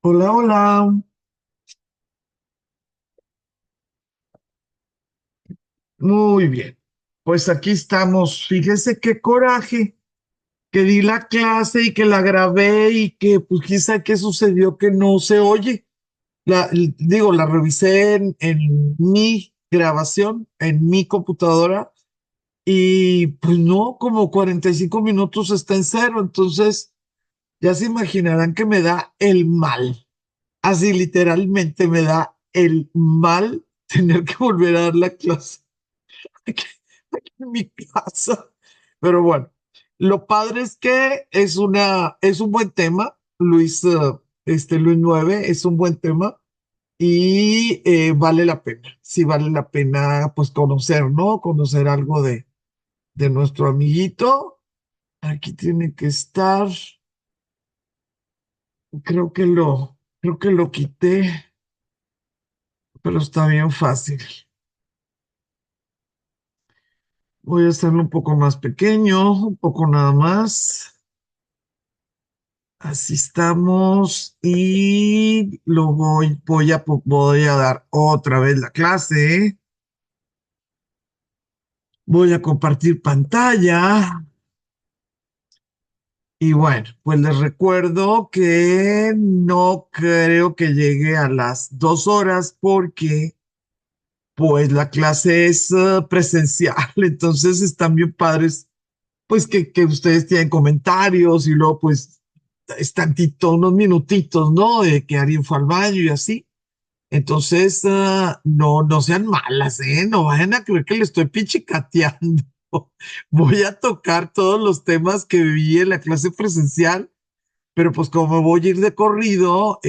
Hola, hola. Muy bien. Pues aquí estamos. Fíjese qué coraje que di la clase y que la grabé y que pues quizá qué sucedió que no se oye. Digo, la revisé en mi grabación, en mi computadora y pues no, como 45 minutos está en cero. Entonces ya se imaginarán que me da el mal. Así literalmente me da el mal tener que volver a dar la clase. aquí, aquí en mi casa. Pero bueno, lo padre es que es un buen tema, Luis, Luis 9 es un buen tema y vale la pena, sí vale la pena pues conocer, ¿no? Conocer algo de nuestro amiguito. Aquí tiene que estar, creo que lo quité, pero está bien fácil. Voy a hacerlo un poco más pequeño, un poco nada más. Así estamos y voy a dar otra vez la clase. Voy a compartir pantalla y bueno, pues les recuerdo que no creo que llegue a las 2 horas porque pues la clase es presencial, entonces están bien padres, pues que ustedes tienen comentarios y luego pues es tantito, unos minutitos, ¿no? De que alguien fue al baño y así. Entonces, no sean malas, ¿eh? No vayan a creer que le estoy pichicateando. Voy a tocar todos los temas que viví en la clase presencial, pero pues como voy a ir de corrido,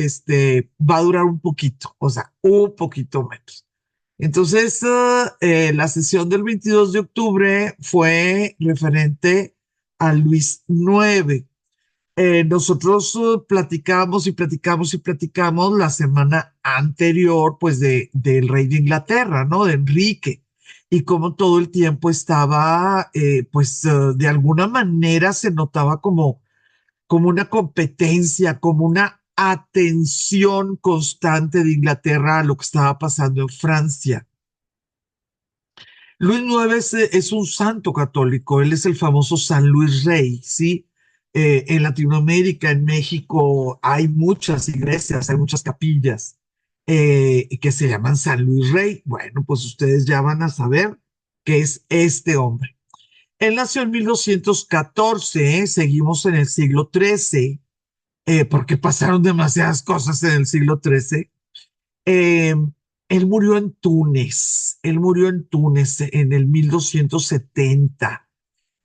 va a durar un poquito, o sea, un poquito menos. Entonces, la sesión del 22 de octubre fue referente a Luis IX. Nosotros platicamos y platicamos y platicamos la semana anterior, pues, del rey de Inglaterra, ¿no? De Enrique. Y como todo el tiempo estaba, de alguna manera se notaba como una competencia, como una atención constante de Inglaterra a lo que estaba pasando en Francia. Luis IX es un santo católico, él es el famoso San Luis Rey, ¿sí? En Latinoamérica, en México, hay muchas iglesias, hay muchas capillas que se llaman San Luis Rey. Bueno, pues ustedes ya van a saber que es este hombre. Él nació en 1214, seguimos en el siglo XIII, porque pasaron demasiadas cosas en el siglo XIII. Eh, Él murió en Túnez, él murió en Túnez en el 1270,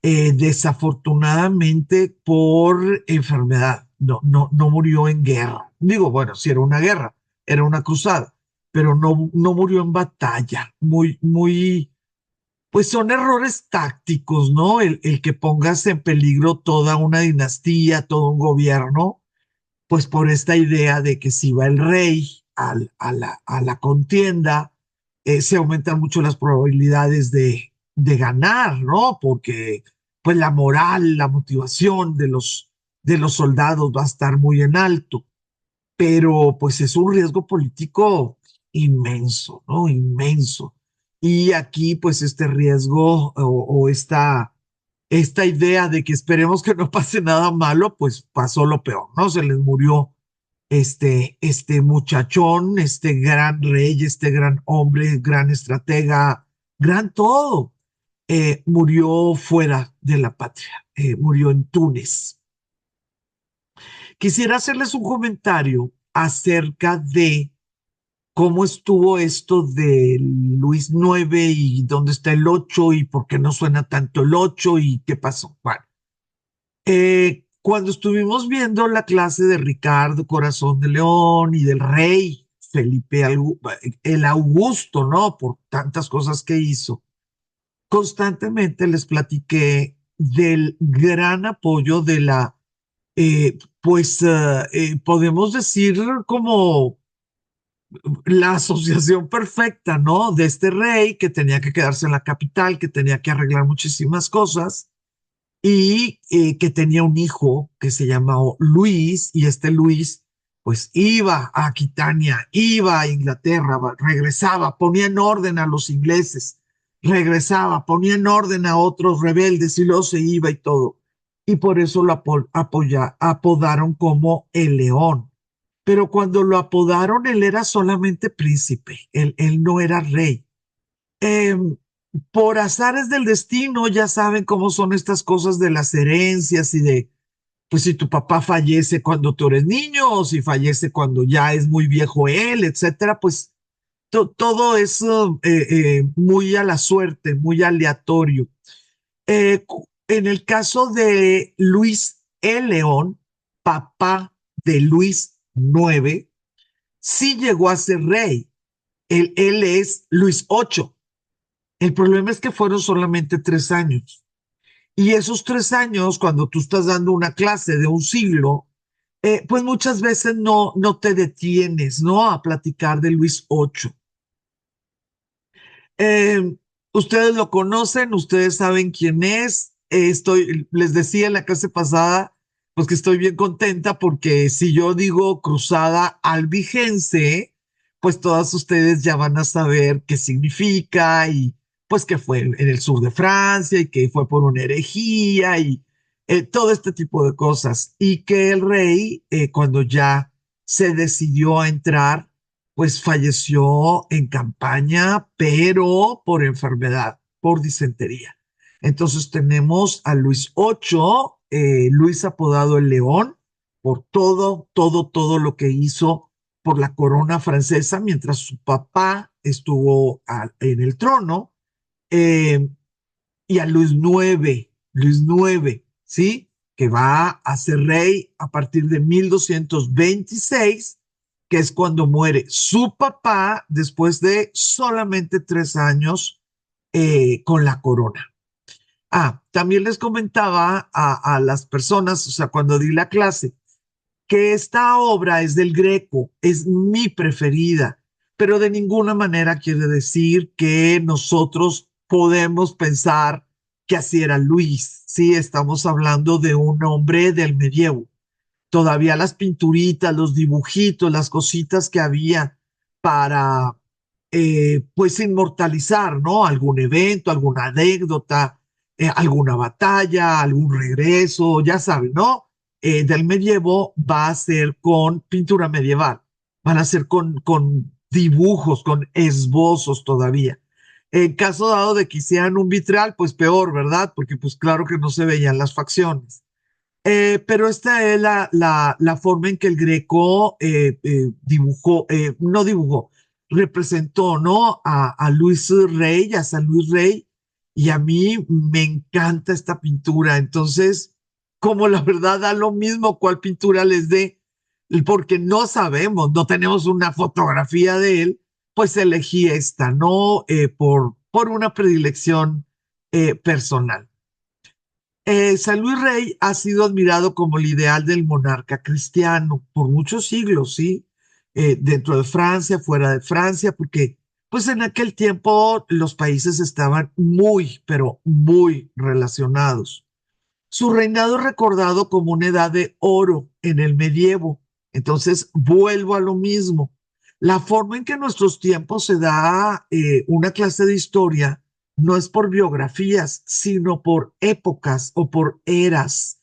desafortunadamente por enfermedad, no murió en guerra. Digo, bueno, sí era una guerra, era una cruzada, pero no murió en batalla. Pues son errores tácticos, ¿no? El que pongas en peligro toda una dinastía, todo un gobierno pues por esta idea de que si va el rey a la contienda, se aumentan mucho las probabilidades de ganar, ¿no? Porque pues la moral, la motivación de los soldados va a estar muy en alto, pero pues es un riesgo político inmenso, ¿no? Inmenso. Y aquí pues este riesgo o esta idea de que esperemos que no pase nada malo, pues pasó lo peor, ¿no? Se les murió este muchachón, este gran rey, este gran hombre, gran estratega, gran todo. Murió fuera de la patria, murió en Túnez. Quisiera hacerles un comentario acerca de cómo estuvo esto de Luis 9 y dónde está el 8 y por qué no suena tanto el 8 y qué pasó. Bueno, cuando estuvimos viendo la clase de Ricardo Corazón de León y del rey Felipe el Augusto, ¿no? Por tantas cosas que hizo, constantemente les platiqué del gran apoyo de podemos decir como la asociación perfecta, ¿no? De este rey que tenía que quedarse en la capital, que tenía que arreglar muchísimas cosas y que tenía un hijo que se llamaba Luis, y este Luis pues iba a Aquitania, iba a Inglaterra, regresaba, ponía en orden a los ingleses, regresaba, ponía en orden a otros rebeldes y luego se iba y todo. Y por eso lo apodaron como el León. Pero cuando lo apodaron, él era solamente príncipe, él no era rey. Eh, por azares del destino, ya saben cómo son estas cosas de las herencias y de, pues si tu papá fallece cuando tú eres niño o si fallece cuando ya es muy viejo él, etcétera, pues todo es muy a la suerte, muy aleatorio. En el caso de Luis el León, papá de Luis IX, sí llegó a ser rey. Él es Luis VIII. El problema es que fueron solamente 3 años. Y esos 3 años, cuando tú estás dando una clase de un siglo, pues muchas veces no te detienes, ¿no? A platicar de Luis VIII. Eh, Ustedes lo conocen, ustedes saben quién es. Les decía en la clase pasada, pues que estoy bien contenta porque si yo digo cruzada albigense, pues todas ustedes ya van a saber qué significa y pues que fue en el sur de Francia y que fue por una herejía y todo este tipo de cosas. Y que el rey, cuando ya se decidió a entrar, pues falleció en campaña, pero por enfermedad, por disentería. Entonces tenemos a Luis VIII, Luis apodado el León, por todo lo que hizo por la corona francesa mientras su papá estuvo en el trono. Eh, y a Luis IX, ¿sí? Que va a ser rey a partir de 1226, que es cuando muere su papá después de solamente 3 años con la corona. También les comentaba a las personas, o sea, cuando di la clase, que esta obra es del Greco, es mi preferida, pero de ninguna manera quiere decir que nosotros podemos pensar que así era Luis. Sí, estamos hablando de un hombre del medievo. Todavía las pinturitas, los dibujitos, las cositas que había para, pues, inmortalizar, ¿no? Algún evento, alguna anécdota, alguna batalla, algún regreso, ya saben, ¿no? Del medievo va a ser con pintura medieval, van a ser con dibujos, con esbozos todavía. En caso dado de que hicieran un vitral, pues peor, ¿verdad? Porque pues claro que no se veían las facciones. Pero esta es la forma en que el Greco dibujó, no dibujó, representó, ¿no? A Luis Rey, a San Luis Rey, y a mí me encanta esta pintura. Entonces, como la verdad da lo mismo cuál pintura les dé, porque no sabemos, no tenemos una fotografía de él, pues elegí esta, ¿no? Por una predilección personal. San Luis Rey ha sido admirado como el ideal del monarca cristiano por muchos siglos, ¿sí? Dentro de Francia, fuera de Francia, porque pues en aquel tiempo los países estaban muy, pero muy relacionados. Su reinado es recordado como una edad de oro en el medievo. Entonces, vuelvo a lo mismo. La forma en que en nuestros tiempos se da una clase de historia no es por biografías, sino por épocas o por eras.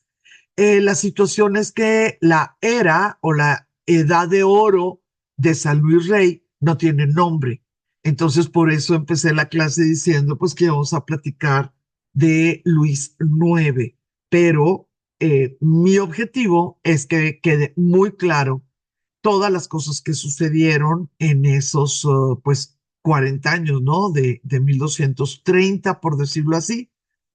La situación es que la era o la edad de oro de San Luis Rey no tiene nombre. Entonces, por eso empecé la clase diciendo, pues que vamos a platicar de Luis IX, pero mi objetivo es que quede muy claro todas las cosas que sucedieron en esos, pues, 40 años, ¿no? De 1230, por decirlo así,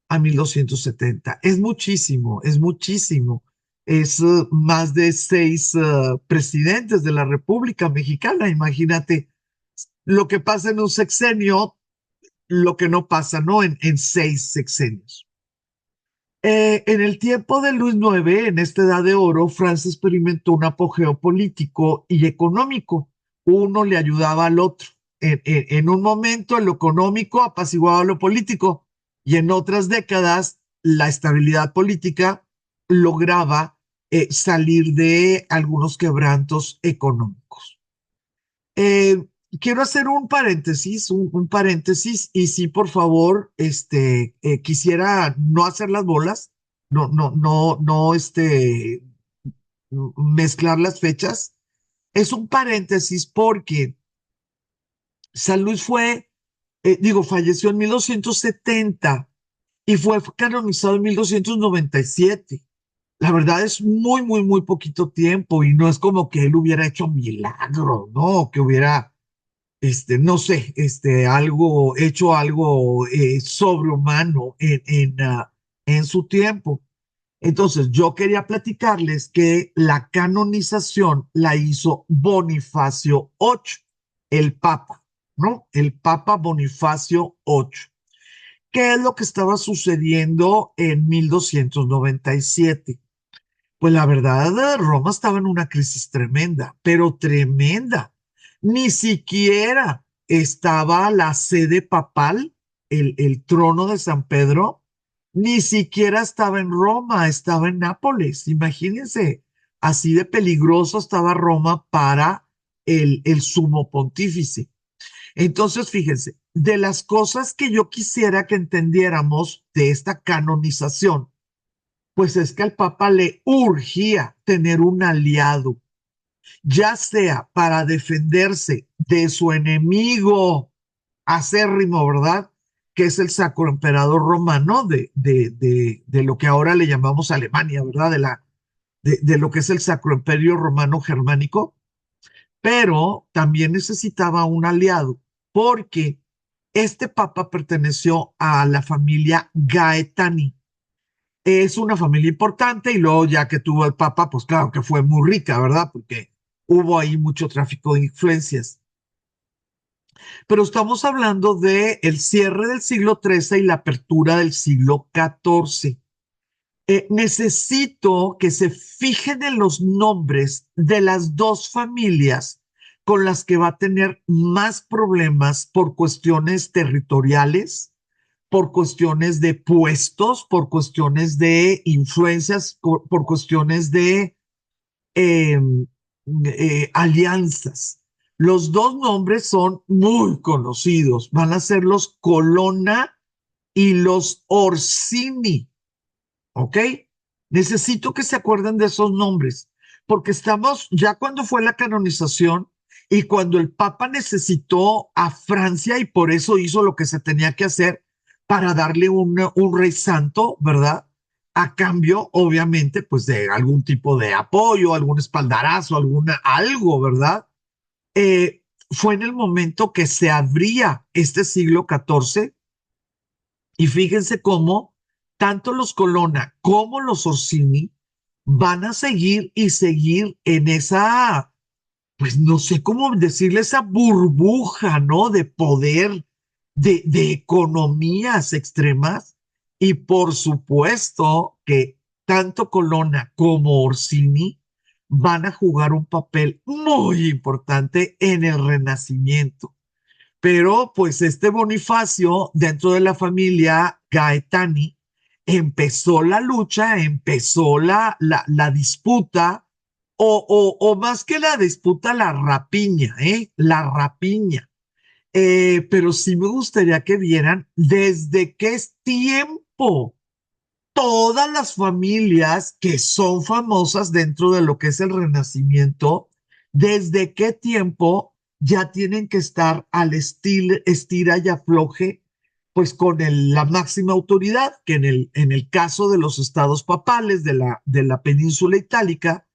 a 1270. Es muchísimo, es muchísimo. Es más de 6 presidentes de la República Mexicana. Imagínate lo que pasa en un sexenio, lo que no pasa, ¿no? En 6 sexenios. En el tiempo de Luis IX, en esta edad de oro, Francia experimentó un apogeo político y económico. Uno le ayudaba al otro. En un momento, lo económico apaciguaba lo político y en otras décadas, la estabilidad política lograba salir de algunos quebrantos económicos. Eh, Quiero hacer un paréntesis, y sí, por favor, quisiera no hacer las bolas, no, mezclar las fechas. Es un paréntesis porque San Luis falleció en 1270 y fue canonizado en 1297. La verdad es muy, muy, muy poquito tiempo, y no es como que él hubiera hecho milagro, ¿no? Que hubiera, no sé, hecho algo sobrehumano en su tiempo. Entonces, yo quería platicarles que la canonización la hizo Bonifacio VIII, el Papa, ¿no? El Papa Bonifacio VIII. ¿Qué es lo que estaba sucediendo en 1297? Pues la verdad, Roma estaba en una crisis tremenda, pero tremenda. Ni siquiera estaba la sede papal, el trono de San Pedro, ni siquiera estaba en Roma, estaba en Nápoles. Imagínense, así de peligroso estaba Roma para el sumo pontífice. Entonces, fíjense, de las cosas que yo quisiera que entendiéramos de esta canonización, pues es que al Papa le urgía tener un aliado, ya sea para defenderse de su enemigo acérrimo, ¿verdad? Que es el Sacro Emperador Romano de lo que ahora le llamamos Alemania, ¿verdad? De lo que es el Sacro Imperio Romano Germánico, pero también necesitaba un aliado, porque este papa perteneció a la familia Gaetani. Es una familia importante, y luego ya que tuvo el papa, pues claro que fue muy rica, ¿verdad? Porque hubo ahí mucho tráfico de influencias. Pero estamos hablando de el cierre del siglo XIII y la apertura del siglo XIV. Necesito que se fijen en los nombres de las dos familias con las que va a tener más problemas por cuestiones territoriales, por cuestiones de puestos, por cuestiones de influencias, por cuestiones de eh, alianzas. Los dos nombres son muy conocidos, van a ser los Colonna y los Orsini. ¿Ok? Necesito que se acuerden de esos nombres, porque estamos ya cuando fue la canonización y cuando el Papa necesitó a Francia, y por eso hizo lo que se tenía que hacer para darle un rey santo, ¿verdad? A cambio, obviamente, pues de algún tipo de apoyo, algún espaldarazo, algo, ¿verdad? Fue en el momento que se abría este siglo XIV, y fíjense cómo tanto los Colonna como los Orsini van a seguir y seguir en esa, pues no sé cómo decirle, esa burbuja, ¿no? De poder, de economías extremas. Y por supuesto que tanto Colonna como Orsini van a jugar un papel muy importante en el Renacimiento. Pero pues este Bonifacio, dentro de la familia Gaetani, empezó la lucha, empezó la disputa, o más que la disputa, la rapiña, ¿eh? La rapiña. Pero sí me gustaría que vieran desde qué es tiempo todas las familias que son famosas dentro de lo que es el Renacimiento, desde qué tiempo ya tienen que estar al estira y afloje, pues con la máxima autoridad, que en el caso de los estados papales de la península itálica,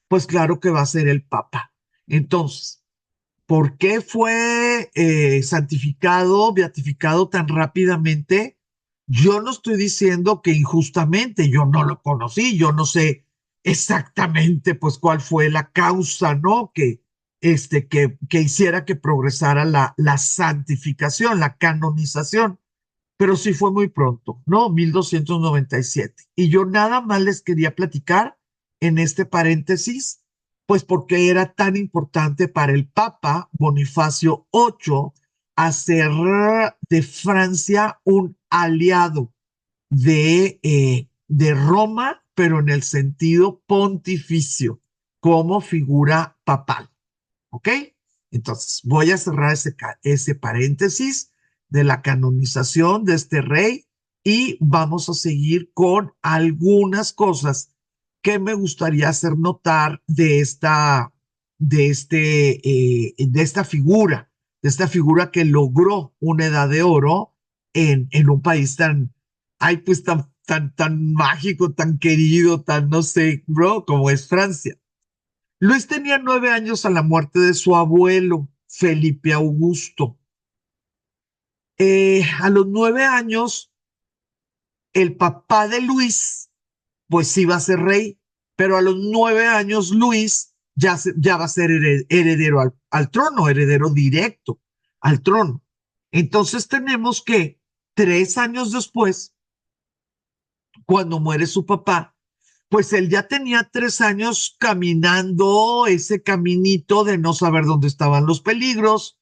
pues claro que va a ser el Papa. Entonces, ¿por qué fue santificado, beatificado tan rápidamente? Yo no estoy diciendo que injustamente, yo no lo conocí, yo no sé exactamente pues cuál fue la causa, ¿no? Que hiciera que progresara la santificación, la canonización, pero sí fue muy pronto, ¿no? 1297. Y yo nada más les quería platicar en este paréntesis, pues porque era tan importante para el Papa Bonifacio VIII hacer de Francia un aliado de Roma pero en el sentido pontificio, como figura papal. ¿Ok? Entonces, voy a cerrar ese paréntesis de la canonización de este rey y vamos a seguir con algunas cosas que me gustaría hacer notar de esta figura que logró una edad de oro en un país tan mágico, tan querido, tan, no sé, bro, como es Francia. Luis tenía 9 años a la muerte de su abuelo, Felipe Augusto. A los 9 años, el papá de Luis, pues iba a ser rey, pero a los 9 años Luis ya va a ser heredero al trono, heredero directo al trono. Entonces tenemos que 3 años después, cuando muere su papá, pues él ya tenía 3 años caminando ese caminito de no saber dónde estaban los peligros,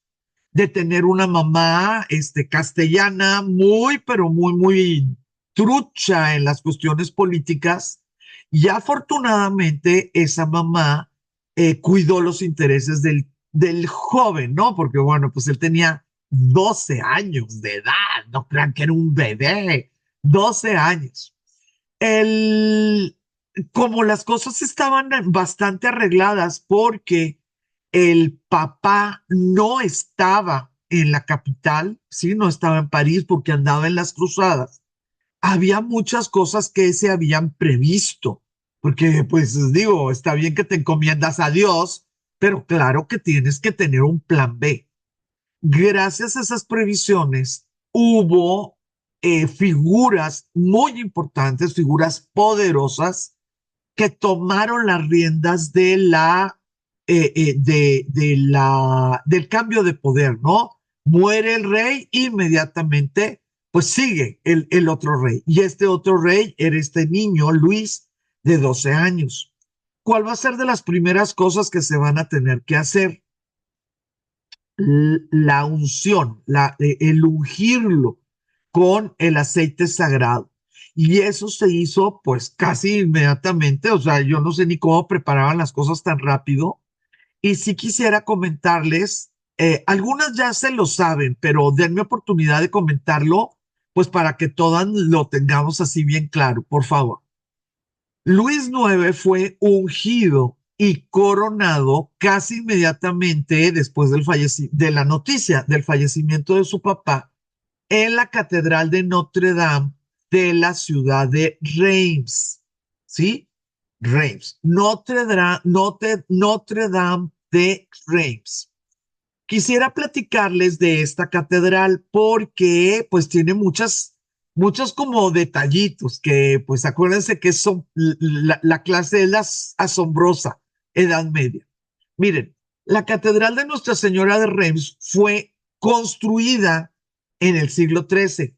de tener una mamá castellana muy, pero muy, muy trucha en las cuestiones políticas. Y afortunadamente esa mamá cuidó los intereses del joven, ¿no? Porque bueno, pues él tenía 12 años de edad, no crean que era un bebé, 12 años. El, como las cosas estaban bastante arregladas porque el papá no estaba en la capital, sí, no estaba en París porque andaba en las cruzadas. Había muchas cosas que se habían previsto, porque pues digo, está bien que te encomiendas a Dios, pero claro que tienes que tener un plan B. Gracias a esas previsiones, hubo figuras muy importantes, figuras poderosas que tomaron las riendas del cambio de poder, ¿no? Muere el rey, inmediatamente, pues sigue el otro rey. Y este otro rey era este niño, Luis, de 12 años. ¿Cuál va a ser de las primeras cosas que se van a tener que hacer? La unción, el ungirlo con el aceite sagrado. Y eso se hizo pues casi inmediatamente, o sea, yo no sé ni cómo preparaban las cosas tan rápido. Y si quisiera comentarles, algunas ya se lo saben, pero denme oportunidad de comentarlo, pues para que todas lo tengamos así bien claro, por favor. Luis IX fue ungido y coronado casi inmediatamente después de la noticia del fallecimiento de su papá en la Catedral de Notre Dame de la ciudad de Reims. ¿Sí? Reims. Notre Dame de Reims. Quisiera platicarles de esta catedral porque pues tiene muchos como detallitos que pues acuérdense que son la clase de la asombrosa Edad Media. Miren, la catedral de Nuestra Señora de Reims fue construida en el siglo XIII,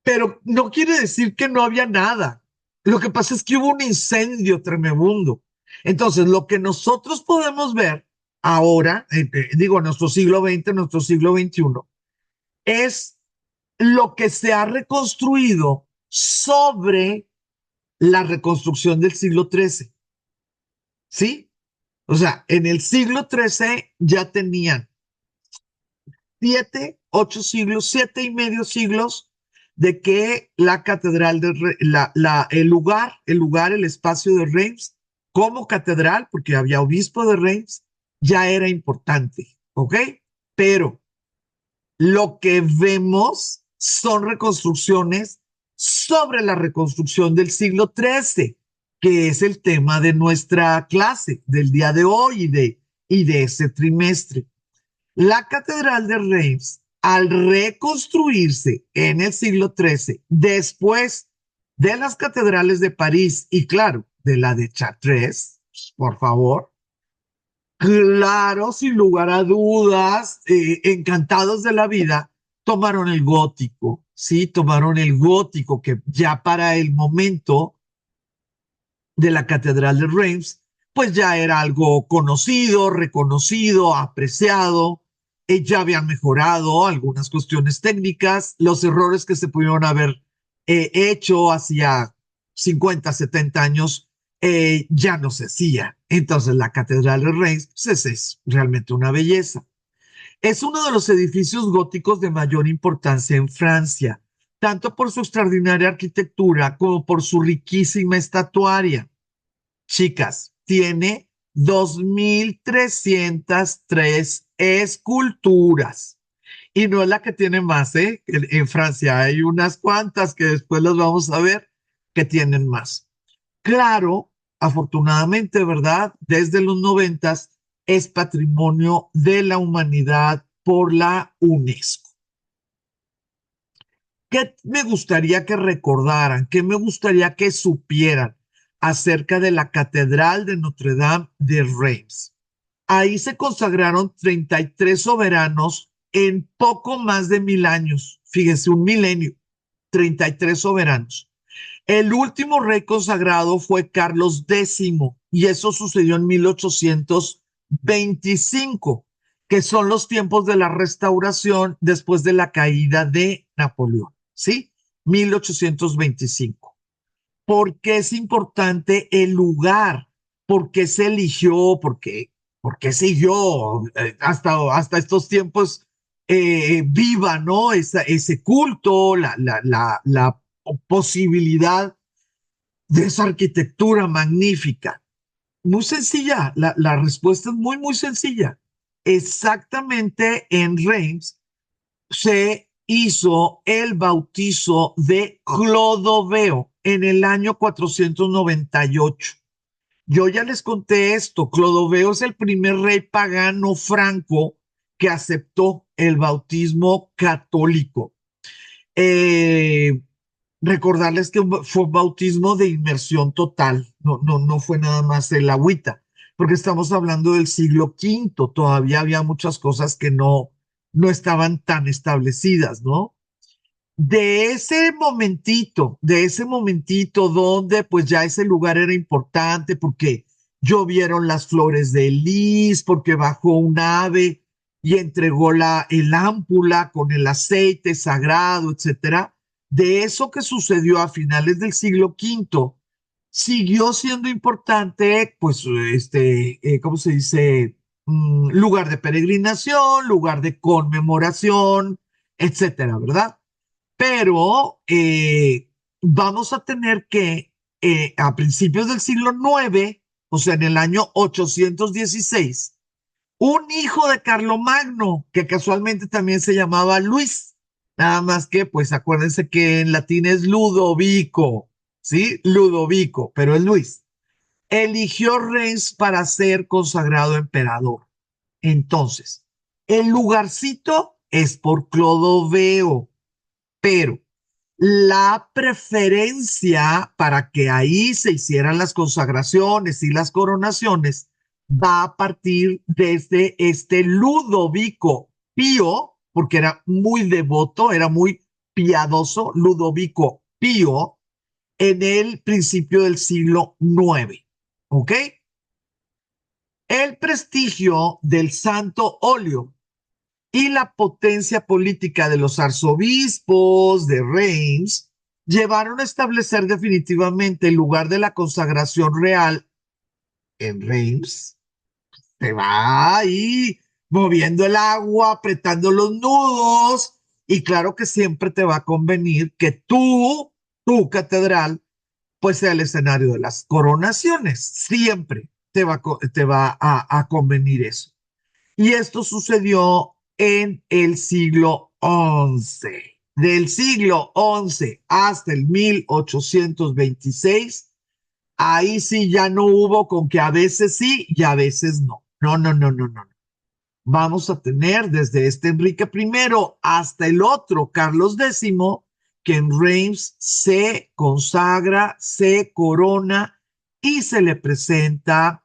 pero no quiere decir que no había nada. Lo que pasa es que hubo un incendio tremendo. Entonces, lo que nosotros podemos ver ahora, digo, en nuestro siglo XX, nuestro siglo XXI, es lo que se ha reconstruido sobre la reconstrucción del siglo XIII. ¿Sí? O sea, en el siglo XIII ya tenían 8 siglos, 7,5 siglos de que la catedral el espacio de Reims, como catedral, porque había obispo de Reims, ya era importante, ¿ok? Pero lo que vemos son reconstrucciones sobre la reconstrucción del siglo XIII, que es el tema de nuestra clase del día de hoy y de ese trimestre. La Catedral de Reims, al reconstruirse en el siglo XIII, después de las catedrales de París y, claro, de la de Chartres, por favor, claro, sin lugar a dudas, encantados de la vida, tomaron el gótico, ¿sí? Tomaron el gótico, que ya para el momento de la Catedral de Reims, pues ya era algo conocido, reconocido, apreciado. Ya habían mejorado algunas cuestiones técnicas, los errores que se pudieron haber hecho hacia 50, 70 años ya no se hacía. Entonces la Catedral de Reims pues, es realmente una belleza. Es uno de los edificios góticos de mayor importancia en Francia, tanto por su extraordinaria arquitectura como por su riquísima estatuaria. Chicas, tiene 2.303 esculturas. Y no es la que tiene más, ¿eh? En Francia hay unas cuantas que después las vamos a ver que tienen más. Claro, afortunadamente, ¿verdad? Desde los 90 es patrimonio de la humanidad por la UNESCO. ¿Qué me gustaría que recordaran? ¿Qué me gustaría que supieran acerca de la Catedral de Notre Dame de Reims? Ahí se consagraron 33 soberanos en poco más de 1000 años. Fíjense, un milenio, 33 soberanos. El último rey consagrado fue Carlos X y eso sucedió en 1825, que son los tiempos de la restauración después de la caída de Napoleón, ¿sí? 1825. ¿Por qué es importante el lugar? ¿Por qué se eligió? ¿Por qué siguió hasta estos tiempos viva, ¿no? Ese culto, la posibilidad de esa arquitectura magnífica. Muy sencilla, la respuesta es muy, muy sencilla. Exactamente en Reims se hizo el bautizo de Clodoveo en el año 498. Yo ya les conté esto, Clodoveo es el primer rey pagano franco que aceptó el bautismo católico. Eh, Recordarles que fue un bautismo de inmersión total, no fue nada más el agüita, porque estamos hablando del siglo V, todavía había muchas cosas que no estaban tan establecidas, ¿no? De ese momentito donde pues ya ese lugar era importante porque llovieron las flores de lis, porque bajó un ave y entregó el ámpula con el aceite sagrado, etcétera. De eso que sucedió a finales del siglo V, siguió siendo importante, pues, ¿cómo se dice? Lugar de peregrinación, lugar de conmemoración, etcétera, ¿verdad? Pero vamos a tener que, a principios del siglo IX, o sea, en el año 816, un hijo de Carlomagno, que casualmente también se llamaba Luis, nada más que, pues acuérdense que en latín es Ludovico, ¿sí? Ludovico, pero es Luis. Eligió Reims para ser consagrado emperador. Entonces, el lugarcito es por Clodoveo, pero la preferencia para que ahí se hicieran las consagraciones y las coronaciones va a partir desde este Ludovico Pío, porque era muy devoto, era muy piadoso, Ludovico Pío, en el principio del siglo IX. ¿Ok? El prestigio del santo óleo y la potencia política de los arzobispos de Reims llevaron a establecer definitivamente el lugar de la consagración real en Reims. Se va ahí moviendo el agua, apretando los nudos, y claro que siempre te va a convenir que tu catedral, pues sea el escenario de las coronaciones. Siempre te va a convenir eso. Y esto sucedió en el siglo XI. Del siglo XI hasta el 1826, ahí sí ya no hubo con que a veces sí y a veces no. No. Vamos a tener desde este Enrique I hasta el otro, Carlos X, que en Reims se consagra, se corona y se le presenta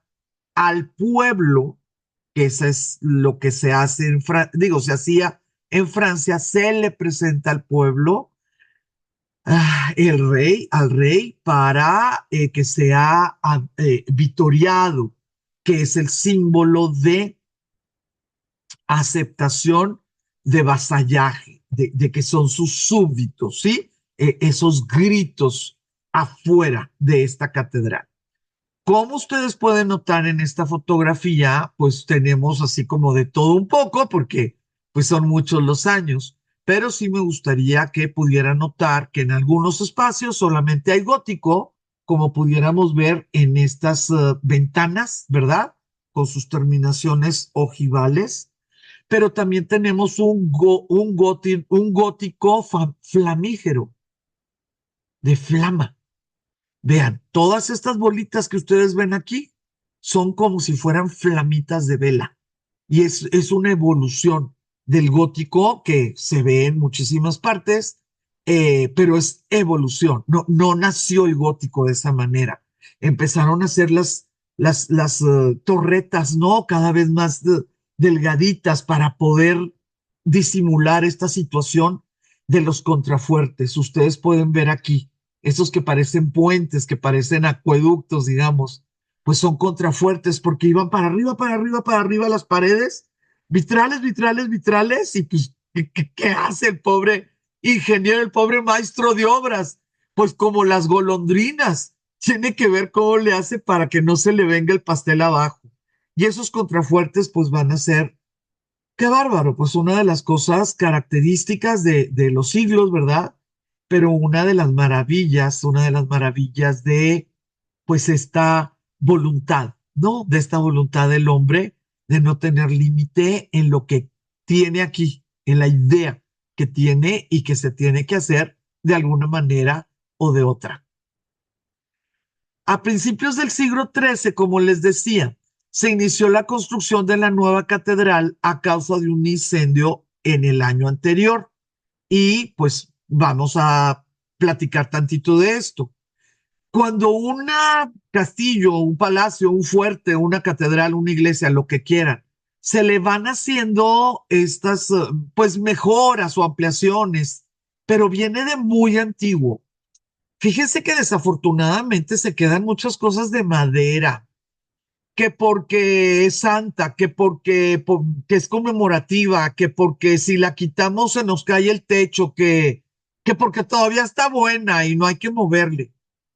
al pueblo, que eso es lo que se hace en Francia, digo, se hacía en Francia, se le presenta al pueblo al rey para que sea vitoriado, que es el símbolo de aceptación de vasallaje, de que son sus súbditos, ¿sí? Esos gritos afuera de esta catedral. Como ustedes pueden notar en esta fotografía, pues tenemos así como de todo un poco, porque pues son muchos los años, pero sí me gustaría que pudieran notar que en algunos espacios solamente hay gótico, como pudiéramos ver en estas ventanas, ¿verdad? Con sus terminaciones ojivales, pero también tenemos un gótico flamígero, de flama. Vean, todas estas bolitas que ustedes ven aquí son como si fueran flamitas de vela. Y es una evolución del gótico que se ve en muchísimas partes, pero es evolución. No, no nació el gótico de esa manera. Empezaron a hacer las torretas, ¿no? Cada vez más delgaditas para poder disimular esta situación de los contrafuertes. Ustedes pueden ver aquí esos que parecen puentes, que parecen acueductos, digamos, pues son contrafuertes porque iban para arriba, para arriba, para arriba las paredes, vitrales, vitrales, vitrales, y pues, ¿qué hace el pobre ingeniero, el pobre maestro de obras? Pues como las golondrinas, tiene que ver cómo le hace para que no se le venga el pastel abajo. Y esos contrafuertes pues van a ser, qué bárbaro, pues una de las cosas características de los siglos, ¿verdad? Pero una de las maravillas de, pues, esta voluntad, ¿no? De esta voluntad del hombre de no tener límite en lo que tiene aquí, en la idea que tiene y que se tiene que hacer de alguna manera o de otra. A principios del siglo XIII, como les decía, se inició la construcción de la nueva catedral a causa de un incendio en el año anterior. Y pues vamos a platicar tantito de esto. Cuando un castillo, un palacio, un fuerte, una catedral, una iglesia, lo que quieran, se le van haciendo estas pues mejoras o ampliaciones, pero viene de muy antiguo. Fíjense que desafortunadamente se quedan muchas cosas de madera, que porque es santa, que es conmemorativa, que porque si la quitamos se nos cae el techo, que porque todavía está buena y no hay que moverle.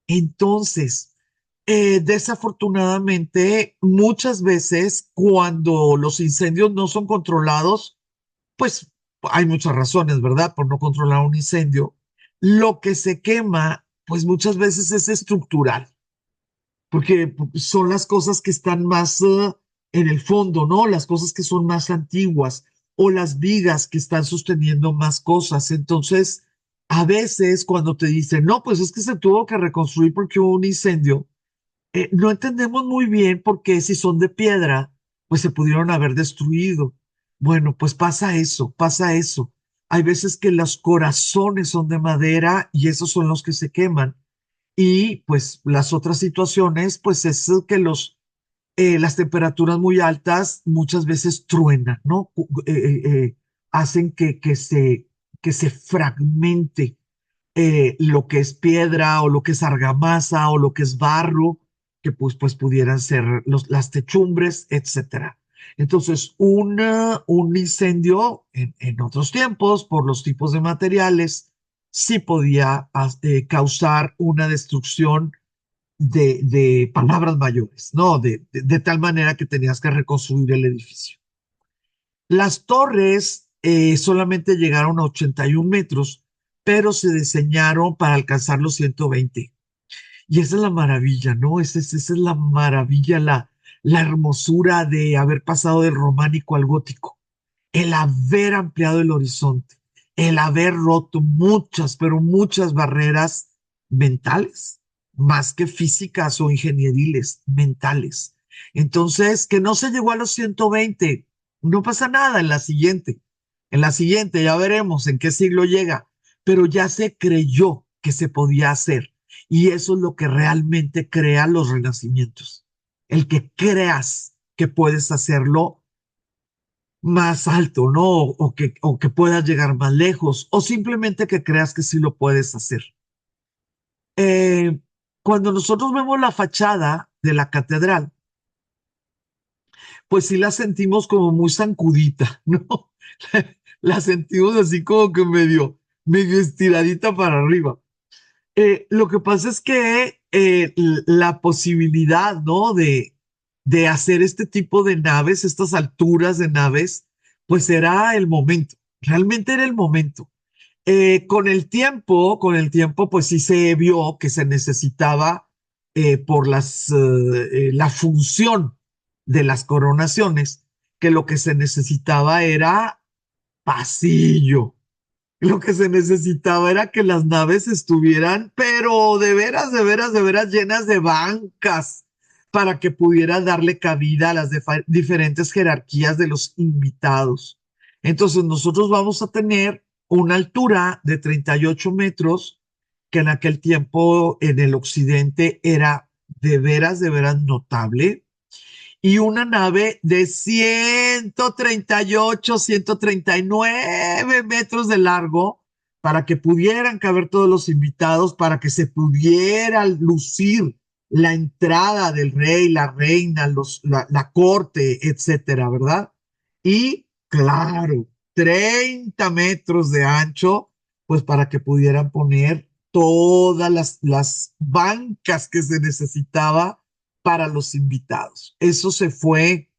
Entonces, desafortunadamente, muchas veces cuando los incendios no son controlados, pues hay muchas razones, ¿verdad? Por no controlar un incendio. Lo que se quema, pues muchas veces es estructural porque son las cosas que están más en el fondo, ¿no? Las cosas que son más antiguas o las vigas que están sosteniendo más cosas. Entonces, a veces cuando te dicen, no, pues es que se tuvo que reconstruir porque hubo un incendio, no entendemos muy bien por qué si son de piedra, pues se pudieron haber destruido. Bueno, pues pasa eso, pasa eso. Hay veces que los corazones son de madera y esos son los que se queman y pues las otras situaciones, pues es que las temperaturas muy altas muchas veces truenan, ¿no? Hacen que se fragmente lo que es piedra o lo que es argamasa o lo que es barro, que pues pudieran ser las techumbres, etcétera. Entonces, un incendio en otros tiempos, por los tipos de materiales, sí podía causar una destrucción de palabras mayores, ¿no? De tal manera que tenías que reconstruir el edificio. Las torres solamente llegaron a 81 metros, pero se diseñaron para alcanzar los 120. Y esa es la maravilla, ¿no? Esa es la maravilla, la hermosura de haber pasado del románico al gótico, el haber ampliado el horizonte, el haber roto muchas, pero muchas barreras mentales, más que físicas o ingenieriles, mentales. Entonces, que no se llegó a los 120, no pasa nada en la siguiente ya veremos en qué siglo llega, pero ya se creyó que se podía hacer. Y eso es lo que realmente crea los renacimientos. El que creas que puedes hacerlo más alto, ¿no? O que puedas llegar más lejos, o simplemente que creas que sí lo puedes hacer. Eh, Cuando nosotros vemos la fachada de la catedral, pues sí la sentimos como muy zancudita, ¿no? La sentimos así como que medio estiradita para arriba. Lo que pasa es que la posibilidad, ¿no? De hacer este tipo de naves, estas alturas de naves, pues era el momento, realmente era el momento. Con el tiempo, pues sí se vio que se necesitaba por la función de las coronaciones, que lo que se necesitaba era pasillo. Lo que se necesitaba era que las naves estuvieran, pero de veras, de veras, de veras llenas de bancas para que pudiera darle cabida a las diferentes jerarquías de los invitados. Entonces nosotros vamos a tener una altura de 38 metros, que en aquel tiempo en el occidente era de veras notable, y una nave de 138, 139 metros de largo para que pudieran caber todos los invitados, para que se pudiera lucir la entrada del rey, la reina, la corte, etcétera, ¿verdad? Y claro, 30 metros de ancho, pues para que pudieran poner todas las bancas que se necesitaba para los invitados. Eso se fue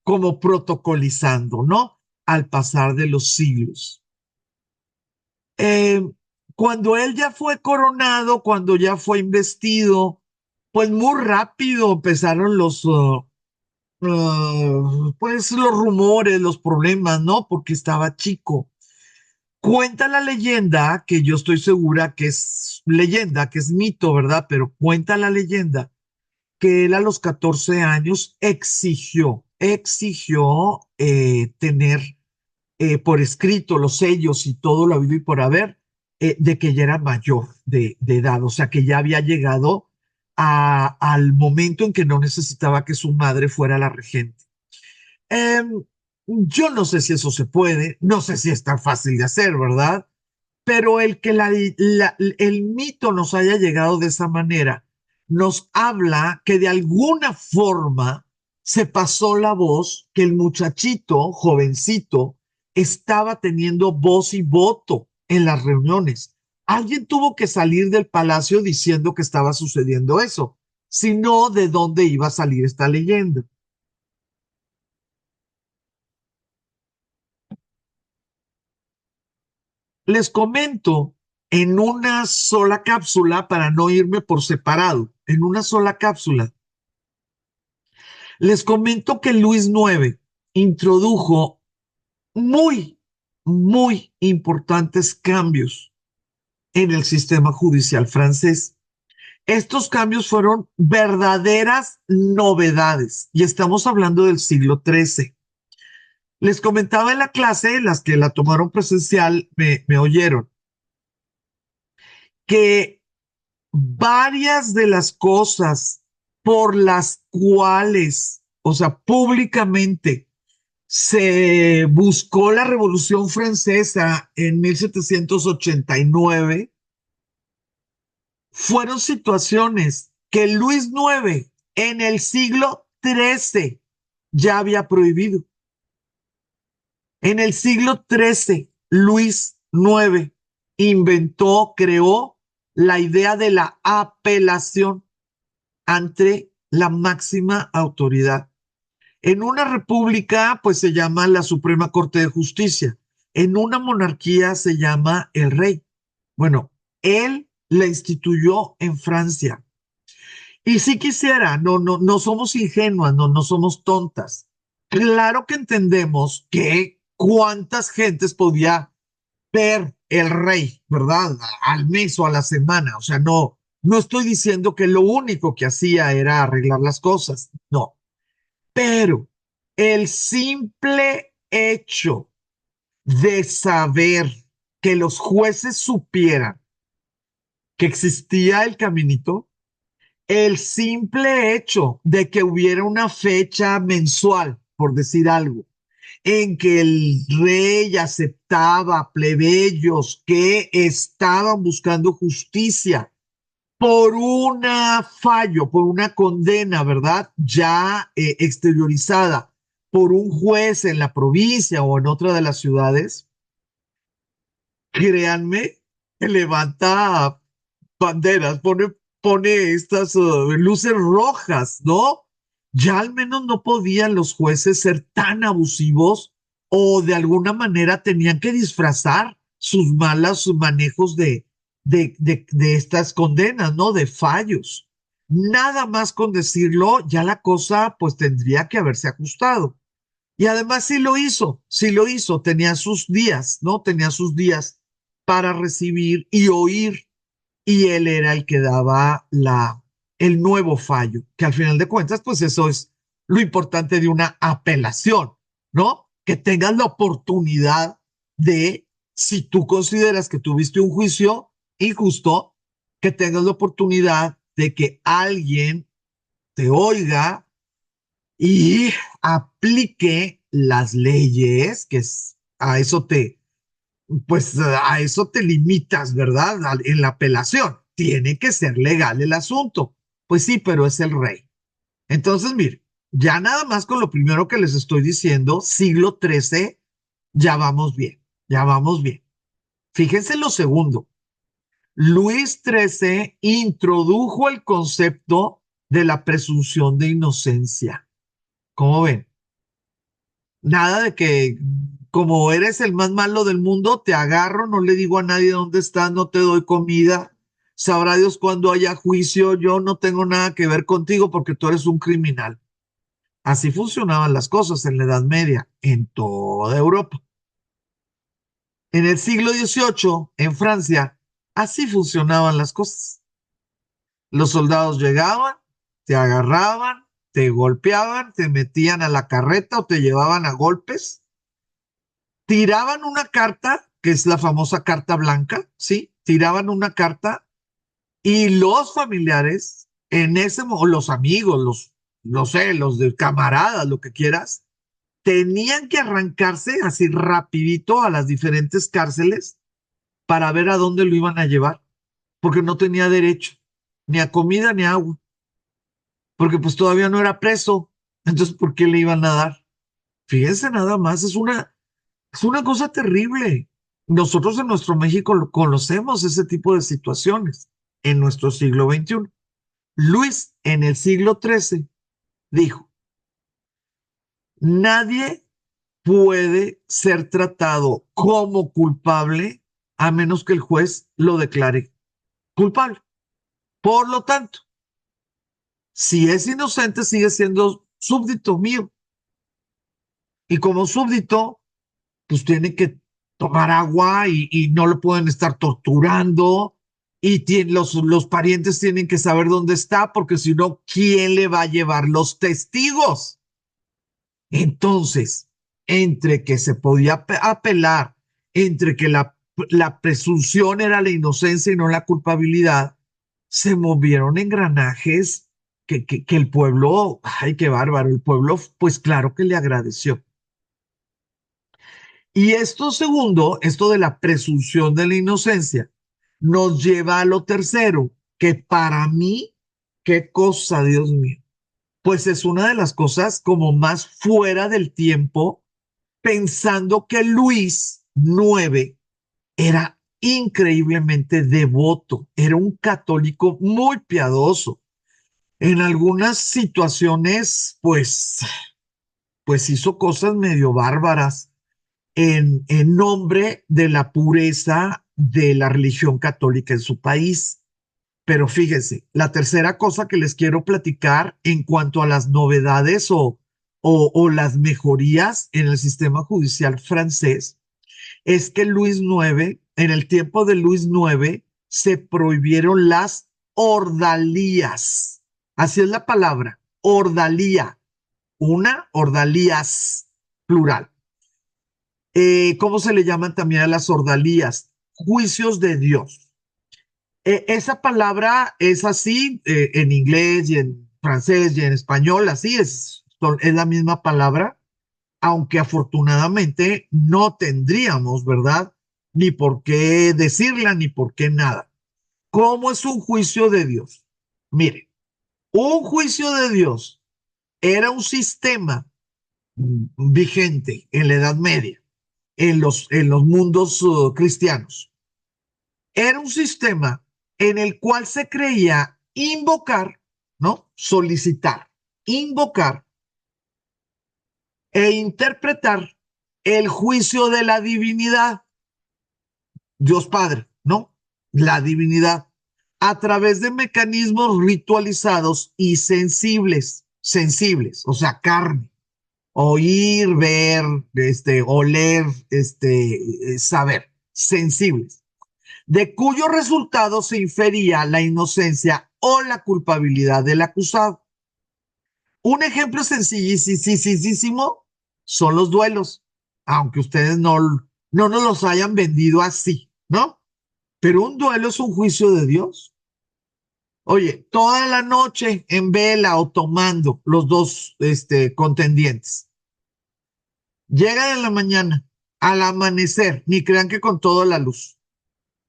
como protocolizando, ¿no? Al pasar de los siglos. Eh, Cuando él ya fue coronado, cuando ya fue investido, pues muy rápido empezaron pues los rumores, los problemas, ¿no? Porque estaba chico. Cuenta la leyenda, que yo estoy segura que es leyenda, que es mito, ¿verdad? Pero cuenta la leyenda que él a los 14 años exigió tener por escrito los sellos y todo lo habido y por haber, de que ya era mayor de edad, o sea, que ya había llegado al momento en que no necesitaba que su madre fuera la regente. Eh, yo no sé si eso se puede, no sé si es tan fácil de hacer, ¿verdad? Pero el que el mito nos haya llegado de esa manera nos habla que de alguna forma se pasó la voz que el muchachito, jovencito, estaba teniendo voz y voto en las reuniones. Alguien tuvo que salir del palacio diciendo que estaba sucediendo eso, si no, ¿de dónde iba a salir esta leyenda? Les comento en una sola cápsula para no irme por separado, en una sola cápsula. Les comento que Luis IX introdujo muy, muy importantes cambios en el sistema judicial francés. Estos cambios fueron verdaderas novedades y estamos hablando del siglo XIII. Les comentaba en la clase, las que la tomaron presencial me oyeron, que varias de las cosas por las cuales, o sea, públicamente se buscó la Revolución Francesa en 1789, fueron situaciones que Luis IX en el siglo XIII ya había prohibido. En el siglo XIII, Luis IX inventó, creó la idea de la apelación ante la máxima autoridad. En una república, pues se llama la Suprema Corte de Justicia. En una monarquía se llama el rey. Bueno, él la instituyó en Francia. Y si quisiera, no somos ingenuas, no somos tontas. Claro que entendemos que cuántas gentes podía ver el rey, ¿verdad? Al mes o a la semana. O sea, no estoy diciendo que lo único que hacía era arreglar las cosas. No, pero el simple hecho de saber que los jueces supieran que existía el caminito, el simple hecho de que hubiera una fecha mensual, por decir algo, en que el rey aceptaba plebeyos que estaban buscando justicia por un fallo, por una condena, ¿verdad? Ya exteriorizada por un juez en la provincia o en otra de las ciudades, créanme, que levanta. banderas, pone estas luces rojas, ¿no? Ya al menos no podían los jueces ser tan abusivos o de alguna manera tenían que disfrazar sus malos manejos de estas condenas, ¿no? De fallos. Nada más con decirlo, ya la cosa pues tendría que haberse ajustado. Y además sí lo hizo, tenía sus días, ¿no? Tenía sus días para recibir y oír, y él era el que daba el nuevo fallo, que al final de cuentas, pues eso es lo importante de una apelación, ¿no? Que tengas la oportunidad de, si tú consideras que tuviste un juicio injusto, que tengas la oportunidad de que alguien te oiga y aplique las leyes, a eso pues a eso te limitas, ¿verdad? En la apelación. Tiene que ser legal el asunto. Pues sí, pero es el rey. Entonces, mire, ya nada más con lo primero que les estoy diciendo, siglo XIII, ya vamos bien, ya vamos bien. Fíjense lo segundo. Luis XIII introdujo el concepto de la presunción de inocencia. ¿Cómo ven? Nada de que como eres el más malo del mundo, te agarro, no le digo a nadie dónde estás, no te doy comida. Sabrá Dios cuando haya juicio, yo no tengo nada que ver contigo porque tú eres un criminal. Así funcionaban las cosas en la Edad Media, en toda Europa. En el siglo XVIII, en Francia, así funcionaban las cosas. Los soldados llegaban, te agarraban, te golpeaban, te metían a la carreta o te llevaban a golpes, tiraban una carta, que es la famosa carta blanca, ¿sí? Tiraban una carta y los familiares, o los amigos, no sé, los de camaradas, lo que quieras, tenían que arrancarse así rapidito a las diferentes cárceles para ver a dónde lo iban a llevar, porque no tenía derecho ni a comida ni a agua, porque pues todavía no era preso, entonces ¿por qué le iban a dar? Fíjense nada más, es una cosa terrible. Nosotros en nuestro México conocemos ese tipo de situaciones en nuestro siglo XXI. Luis en el siglo XIII dijo, nadie puede ser tratado como culpable a menos que el juez lo declare culpable. Por lo tanto, si es inocente, sigue siendo súbdito mío. Y como súbdito, pues tiene que tomar agua y no lo pueden estar torturando y los parientes tienen que saber dónde está porque si no, ¿quién le va a llevar los testigos? Entonces, entre que se podía apelar, entre que la presunción era la inocencia y no la culpabilidad, se movieron engranajes que el pueblo, ay, qué bárbaro, el pueblo, pues claro que le agradeció. Y esto segundo, esto de la presunción de la inocencia, nos lleva a lo tercero, que para mí, qué cosa, Dios mío, pues es una de las cosas como más fuera del tiempo, pensando que Luis IX era increíblemente devoto, era un católico muy piadoso. En algunas situaciones, pues hizo cosas medio bárbaras en nombre de la pureza de la religión católica en su país. Pero fíjense, la tercera cosa que les quiero platicar en cuanto a las novedades o las mejorías en el sistema judicial francés es que Luis IX, en el tiempo de Luis IX, se prohibieron las ordalías. Así es la palabra, ordalía. Una, ordalías, plural. ¿Cómo se le llaman también a las ordalías? Juicios de Dios. Esa palabra es así en inglés y en francés y en español, así es la misma palabra, aunque afortunadamente no tendríamos, ¿verdad? Ni por qué decirla, ni por qué nada. ¿Cómo es un juicio de Dios? Mire, un juicio de Dios era un sistema vigente en la Edad Media en los mundos cristianos. Era un sistema en el cual se creía invocar, ¿no? Solicitar, invocar e interpretar el juicio de la divinidad, Dios Padre, ¿no? La divinidad, a través de mecanismos ritualizados y sensibles, o sea, carne, oír, ver, oler, saber, sensibles, de cuyo resultado se infería la inocencia o la culpabilidad del acusado. Un ejemplo sencillísimo son los duelos, aunque ustedes no nos los hayan vendido así, ¿no? Pero un duelo es un juicio de Dios. Oye, toda la noche en vela o tomando los dos contendientes. Llegan en la mañana, al amanecer, ni crean que con toda la luz.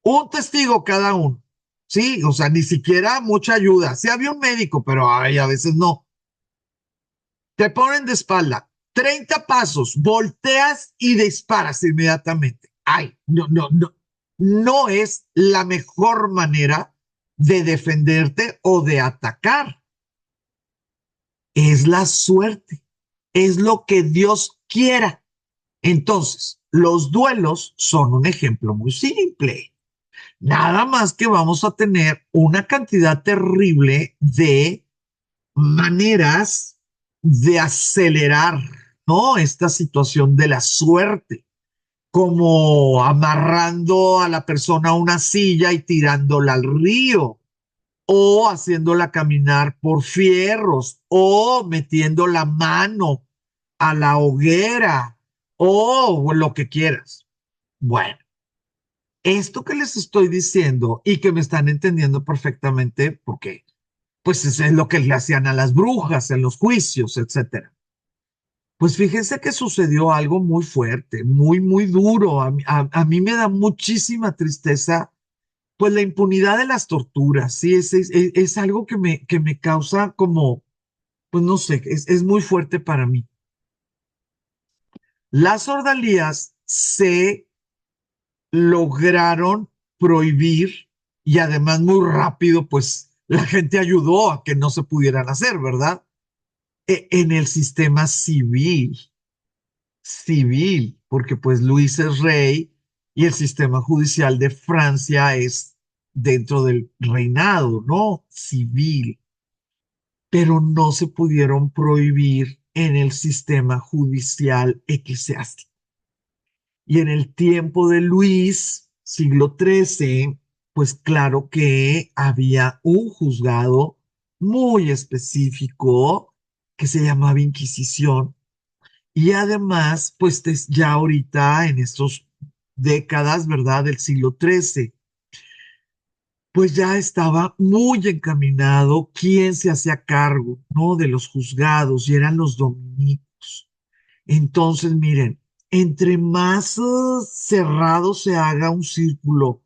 Un testigo cada uno. Sí, o sea, ni siquiera mucha ayuda. Sí había un médico, pero ay, a veces no. Te ponen de espalda, 30 pasos, volteas y disparas inmediatamente. Ay, no es la mejor manera de defenderte o de atacar. Es la suerte, es lo que Dios quiera. Entonces, los duelos son un ejemplo muy simple. Nada más que vamos a tener una cantidad terrible de maneras de acelerar, ¿no? Esta situación de la suerte, como amarrando a la persona a una silla y tirándola al río, o haciéndola caminar por fierros, o metiendo la mano a la hoguera, o lo que quieras. Bueno, esto que les estoy diciendo y que me están entendiendo perfectamente, porque pues eso es lo que le hacían a las brujas en los juicios, etcétera. Pues fíjense que sucedió algo muy fuerte, muy duro. A mí me da muchísima tristeza, pues la impunidad de las torturas, sí, es algo que me causa como, pues no sé, es muy fuerte para mí. Las ordalías se lograron prohibir y además muy rápido, pues la gente ayudó a que no se pudieran hacer, ¿verdad? En el sistema civil, porque pues Luis es rey y el sistema judicial de Francia es dentro del reinado, ¿no? Civil, pero no se pudieron prohibir en el sistema judicial eclesiástico. Y en el tiempo de Luis, siglo XIII, pues claro que había un juzgado muy específico que se llamaba Inquisición. Y además, pues ya ahorita en estas décadas, ¿verdad? Del siglo XIII, pues ya estaba muy encaminado quién se hacía cargo, ¿no? De los juzgados y eran los dominicos. Entonces, miren, entre más cerrado se haga un círculo,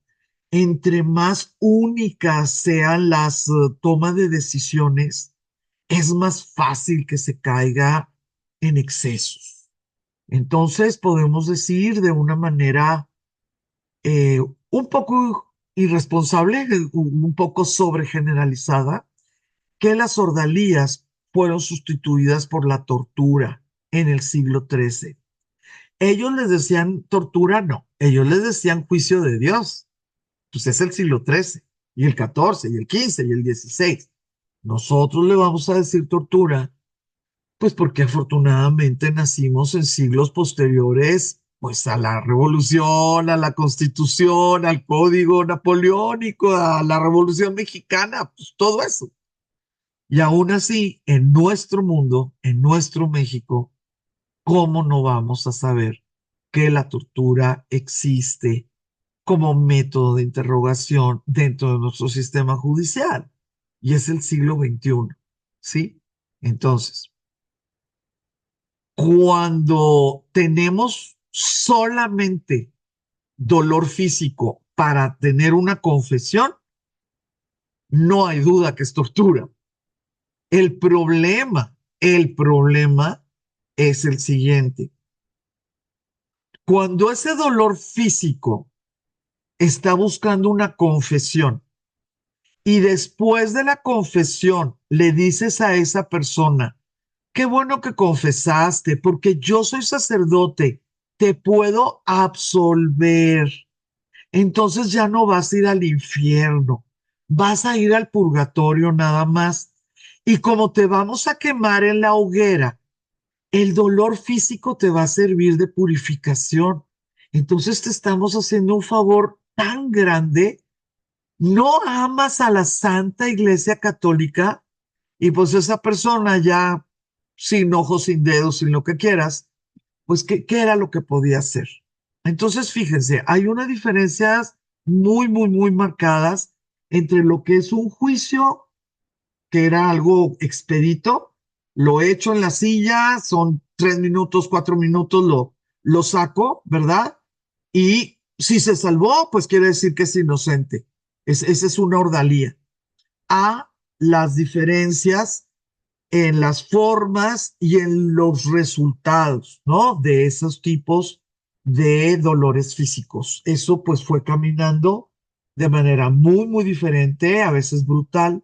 entre más únicas sean las tomas de decisiones, es más fácil que se caiga en excesos. Entonces, podemos decir de una manera un poco irresponsable, un poco sobregeneralizada, que las ordalías fueron sustituidas por la tortura en el siglo XIII. Ellos les decían tortura, no, ellos les decían juicio de Dios. Pues es el siglo XIII, y el XIV, y el XV, y el XVI. Nosotros le vamos a decir tortura pues porque afortunadamente nacimos en siglos posteriores, pues a la revolución, a la constitución, al código napoleónico, a la revolución mexicana, pues todo eso. Y aún así, en nuestro mundo, en nuestro México, ¿cómo no vamos a saber que la tortura existe como método de interrogación dentro de nuestro sistema judicial? Y es el siglo XXI, ¿sí? Entonces, cuando tenemos solamente dolor físico para tener una confesión, no hay duda que es tortura. El problema es el siguiente. Cuando ese dolor físico está buscando una confesión y después de la confesión le dices a esa persona, qué bueno que confesaste, porque yo soy sacerdote, te puedo absolver. Entonces ya no vas a ir al infierno, vas a ir al purgatorio nada más. Y como te vamos a quemar en la hoguera, el dolor físico te va a servir de purificación. Entonces te estamos haciendo un favor tan grande. ¿No amas a la Santa Iglesia Católica? Y pues esa persona ya sin ojos, sin dedos, sin lo que quieras, pues ¿qué era lo que podía hacer? Entonces, fíjense, hay unas diferencias muy, muy, muy marcadas entre lo que es un juicio, que era algo expedito, lo echo en la silla, son 3 minutos, 4 minutos, lo saco, ¿verdad? Y si se salvó, pues quiere decir que es inocente. Esa es una ordalía. A las diferencias en las formas y en los resultados, ¿no? De esos tipos de dolores físicos. Eso pues fue caminando de manera muy, muy diferente, a veces brutal,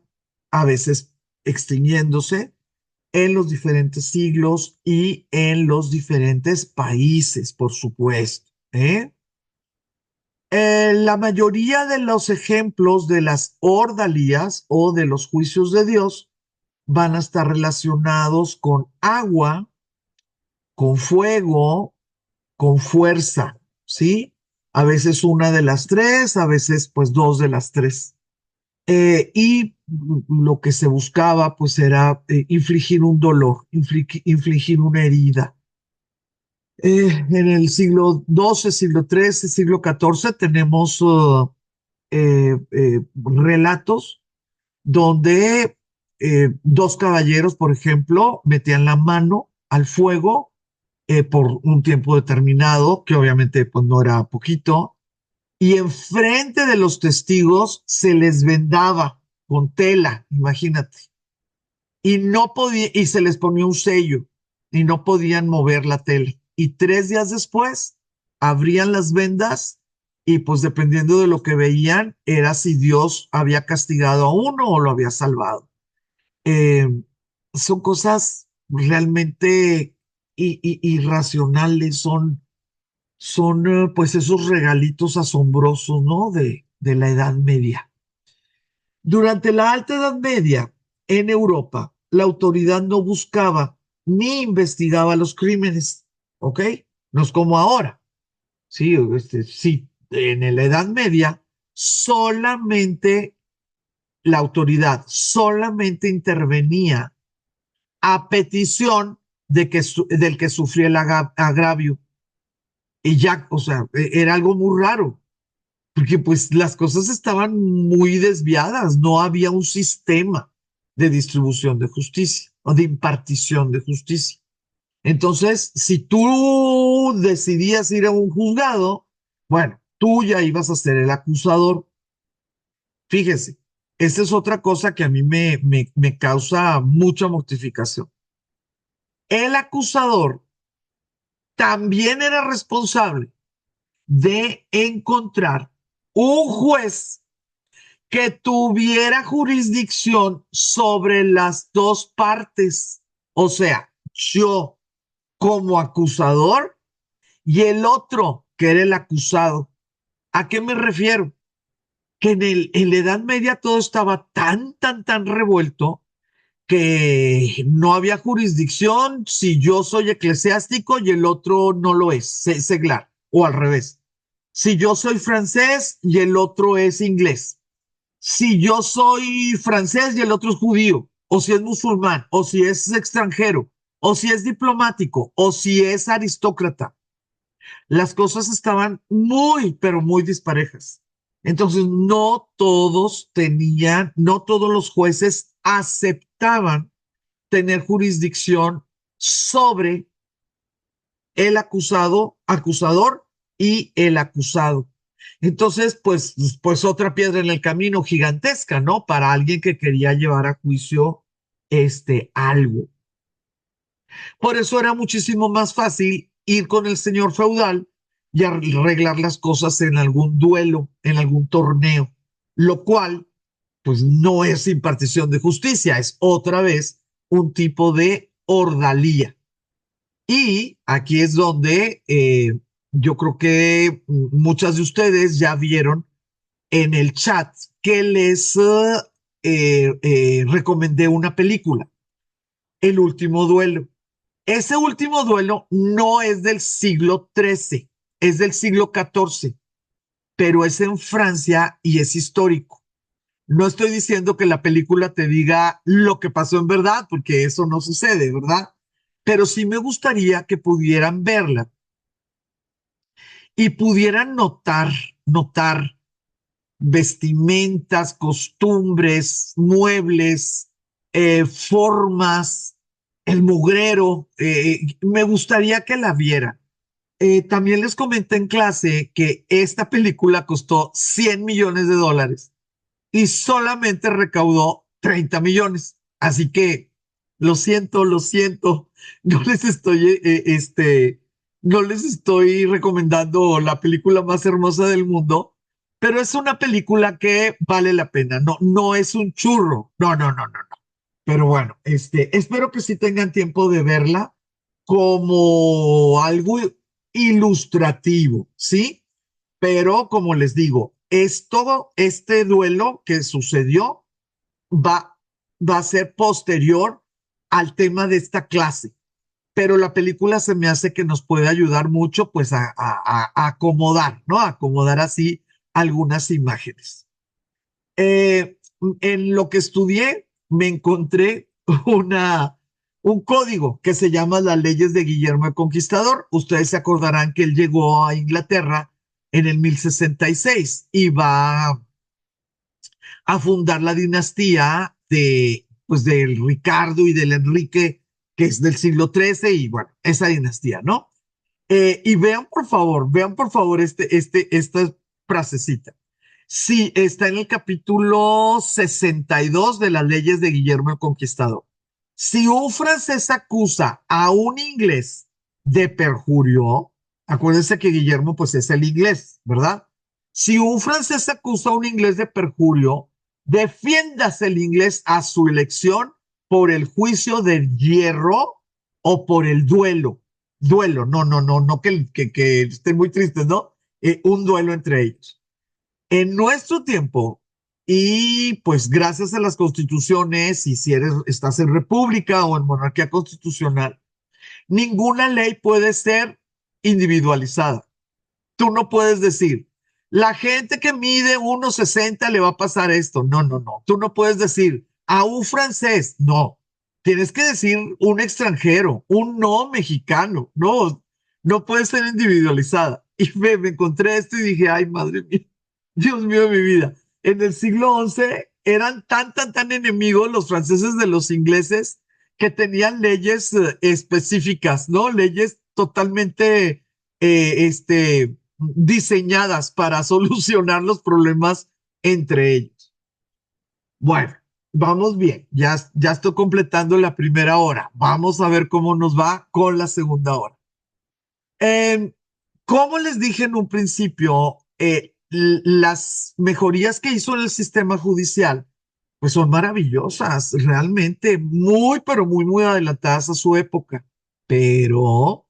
a veces extinguiéndose en los diferentes siglos y en los diferentes países, por supuesto. La mayoría de los ejemplos de las ordalías o de los juicios de Dios van a estar relacionados con agua, con fuego, con fuerza, ¿sí? A veces una de las tres, a veces pues dos de las tres. Y lo que se buscaba pues era infligir un dolor, infligir una herida. En el siglo XII, siglo XIII, siglo XIV tenemos relatos donde dos caballeros, por ejemplo, metían la mano al fuego por un tiempo determinado, que obviamente pues no era poquito, y enfrente de los testigos se les vendaba con tela, imagínate, y no podía, y se les ponía un sello, y no podían mover la tela. Y 3 días después abrían las vendas y pues dependiendo de lo que veían, era si Dios había castigado a uno o lo había salvado. eh, Son cosas realmente irracionales, son pues esos regalitos asombrosos, ¿no? De la Edad Media. Durante la Alta Edad Media, en Europa, la autoridad no buscaba ni investigaba los crímenes, ¿ok? No es como ahora, ¿sí? Sí, en la Edad Media solamente la autoridad solamente intervenía a petición del que sufría el agravio. Y ya, o sea, era algo muy raro, porque pues las cosas estaban muy desviadas, no había un sistema de distribución de justicia o de impartición de justicia. Entonces, si tú decidías ir a un juzgado, bueno, tú ya ibas a ser el acusador. Fíjese, esta es otra cosa que a mí me causa mucha mortificación. El acusador también era responsable de encontrar un juez que tuviera jurisdicción sobre las dos partes. O sea, yo como acusador y el otro que era el acusado. ¿A qué me refiero? Que en la Edad Media todo estaba tan, tan, tan revuelto que no había jurisdicción si yo soy eclesiástico y el otro no lo es, seglar, o al revés. Si yo soy francés y el otro es inglés. Si yo soy francés y el otro es judío, o si es musulmán, o si es extranjero, o si es diplomático, o si es aristócrata. Las cosas estaban muy, pero muy disparejas. Entonces, no todos los jueces aceptaban tener jurisdicción sobre el acusador y el acusado. Entonces, pues otra piedra en el camino gigantesca, ¿no? Para alguien que quería llevar a juicio algo. Por eso era muchísimo más fácil ir con el señor feudal y arreglar las cosas en algún duelo, en algún torneo, lo cual pues no es impartición de justicia, es otra vez un tipo de ordalía. Y aquí es donde yo creo que muchas de ustedes ya vieron en el chat que les recomendé una película, El último duelo. Ese último duelo no es del siglo XIII, es del siglo XIV, pero es en Francia y es histórico. No estoy diciendo que la película te diga lo que pasó en verdad, porque eso no sucede, ¿verdad? Pero sí me gustaría que pudieran verla y pudieran notar vestimentas, costumbres, muebles, formas, el mugrero. Me gustaría que la vieran. También les comenté en clase que esta película costó $100 millones y solamente recaudó 30 millones. Así que lo siento, no les estoy, no les estoy recomendando la película más hermosa del mundo, pero es una película que vale la pena. No, no es un churro. No, no, no, no, no. Pero bueno, espero que sí tengan tiempo de verla como algo ilustrativo, ¿sí? Pero como les digo, es todo este duelo que sucedió va, va a ser posterior al tema de esta clase. Pero la película se me hace que nos puede ayudar mucho pues a acomodar, ¿no? A acomodar así algunas imágenes. Eh, en lo que estudié me encontré un código que se llama las leyes de Guillermo el Conquistador. Ustedes se acordarán que él llegó a Inglaterra en el 1066 y va a fundar la dinastía pues, del Ricardo y del Enrique, que es del siglo XIII, y bueno, esa dinastía, ¿no? Y vean por favor esta frasecita. Sí, está en el capítulo 62 de las leyes de Guillermo el Conquistador. Si un francés acusa a un inglés de perjurio, acuérdense que Guillermo pues es el inglés, ¿verdad? Si un francés acusa a un inglés de perjurio, defiéndase el inglés a su elección por el juicio del hierro o por el duelo. Duelo, no, no, no, no que estén muy tristes, ¿no? Un duelo entre ellos. En nuestro tiempo, y pues gracias a las constituciones, y si estás en república o en monarquía constitucional, ninguna ley puede ser individualizada. Tú no puedes decir, la gente que mide 1,60 le va a pasar esto. No, no, no. Tú no puedes decir a un francés. No. Tienes que decir un extranjero, un no mexicano. No, no puede ser individualizada. Y me encontré esto y dije, ay, madre mía, Dios mío de mi vida. En el siglo XI eran tan enemigos los franceses de los ingleses que tenían leyes específicas, ¿no? Leyes totalmente, diseñadas para solucionar los problemas entre ellos. Bueno, vamos bien, ya estoy completando la primera hora. Vamos a ver cómo nos va con la segunda hora. Eh, como les dije en un principio, las mejorías que hizo en el sistema judicial, pues son maravillosas, realmente muy, pero muy adelantadas a su época. Pero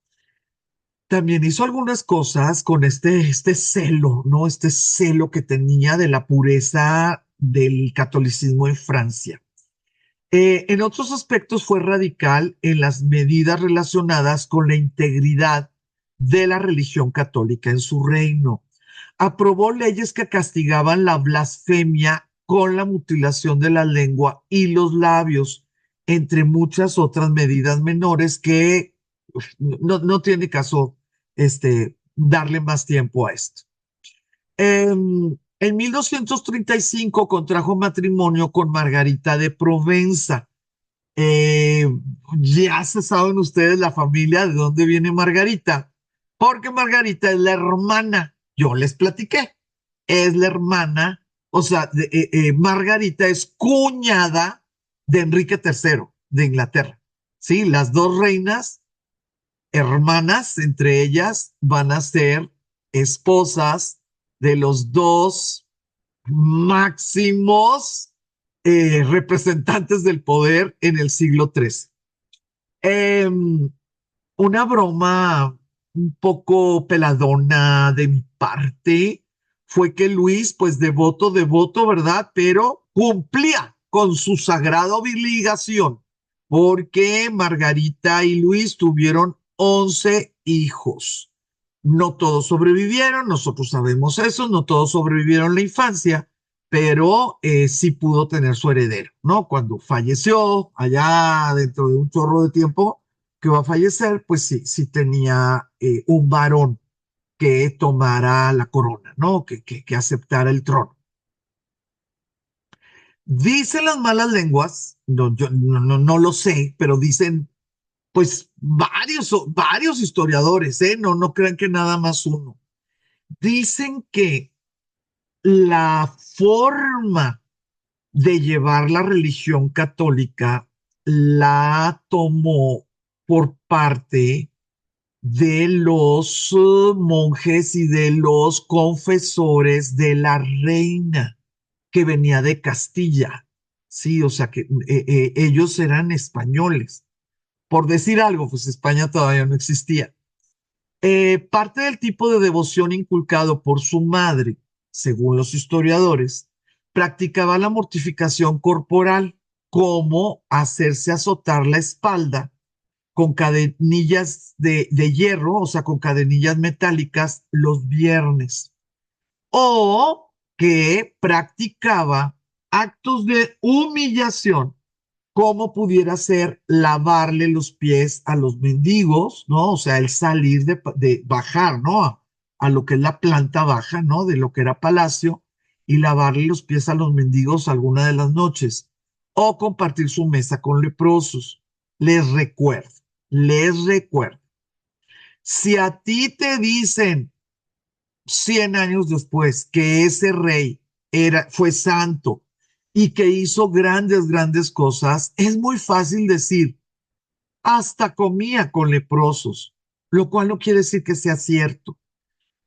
también hizo algunas cosas con este celo, ¿no? Este celo que tenía de la pureza del catolicismo en Francia. En otros aspectos fue radical en las medidas relacionadas con la integridad de la religión católica en su reino. Aprobó leyes que castigaban la blasfemia con la mutilación de la lengua y los labios, entre muchas otras medidas menores que no tiene caso darle más tiempo a esto. En 1235 contrajo matrimonio con Margarita de Provenza. Eh, ya se saben ustedes la familia de dónde viene Margarita, porque Margarita es la hermana, yo les platiqué, es la hermana, o sea, Margarita es cuñada de Enrique III de Inglaterra. Sí, las dos reinas hermanas, entre ellas, van a ser esposas de los dos máximos representantes del poder en el siglo XIII. Eh, una broma un poco peladona de mi parte fue que Luis, pues devoto, ¿verdad? Pero cumplía con su sagrada obligación, porque Margarita y Luis tuvieron 11 hijos. No todos sobrevivieron, nosotros sabemos eso, no todos sobrevivieron la infancia, pero sí pudo tener su heredero, ¿no? Cuando falleció, allá dentro de un chorro de tiempo, que va a fallecer, pues sí, sí tenía un varón que tomara la corona, ¿no? Que aceptara el trono. Dicen las malas lenguas, no, yo no lo sé, pero dicen, pues, varios historiadores, ¿eh? No crean que nada más uno. Dicen que la forma de llevar la religión católica la tomó por parte de los monjes y de los confesores de la reina que venía de Castilla. Sí, o sea que ellos eran españoles. Por decir algo, pues España todavía no existía. Parte del tipo de devoción inculcado por su madre, según los historiadores, practicaba la mortificación corporal, como hacerse azotar la espalda con cadenillas de hierro, o sea, con cadenillas metálicas los viernes, o que practicaba actos de humillación, como pudiera ser lavarle los pies a los mendigos, ¿no? O sea, el salir de bajar, ¿no? A lo que es la planta baja, ¿no? De lo que era palacio, y lavarle los pies a los mendigos alguna de las noches, o compartir su mesa con leprosos. Les recuerdo, les recuerdo, si a ti te dicen 100 años después que ese rey fue santo y que hizo grandes cosas, es muy fácil decir, hasta comía con leprosos, lo cual no quiere decir que sea cierto.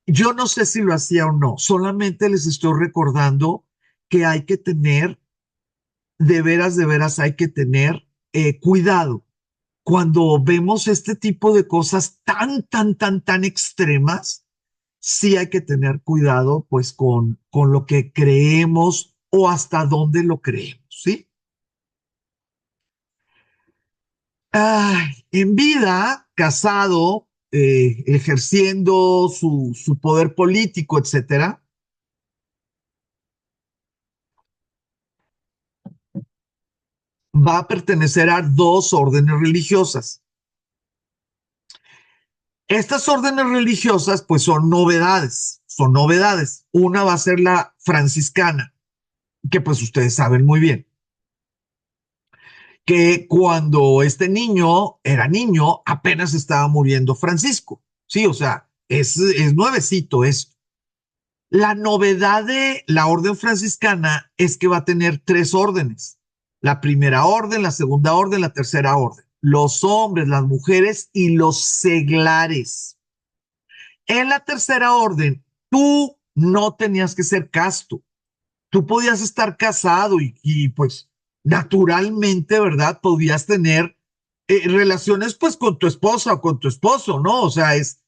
Yo no sé si lo hacía o no, solamente les estoy recordando que hay que tener, de veras hay que tener cuidado cuando vemos este tipo de cosas tan extremas. Sí hay que tener cuidado pues con lo que creemos o hasta dónde lo creemos, ¿sí? En vida, casado, ejerciendo su poder político, etcétera, va a pertenecer a dos órdenes religiosas. Estas órdenes religiosas pues son novedades. Una va a ser la franciscana, que pues ustedes saben muy bien, que cuando este niño era niño, apenas estaba muriendo Francisco. Sí, o sea, es nuevecito esto. La novedad de la orden franciscana es que va a tener tres órdenes. La primera orden, la segunda orden, la tercera orden. Los hombres, las mujeres y los seglares. En la tercera orden, tú no tenías que ser casto. Tú podías estar casado pues naturalmente, ¿verdad? Podías tener relaciones pues con tu esposa o con tu esposo, ¿no? O sea, es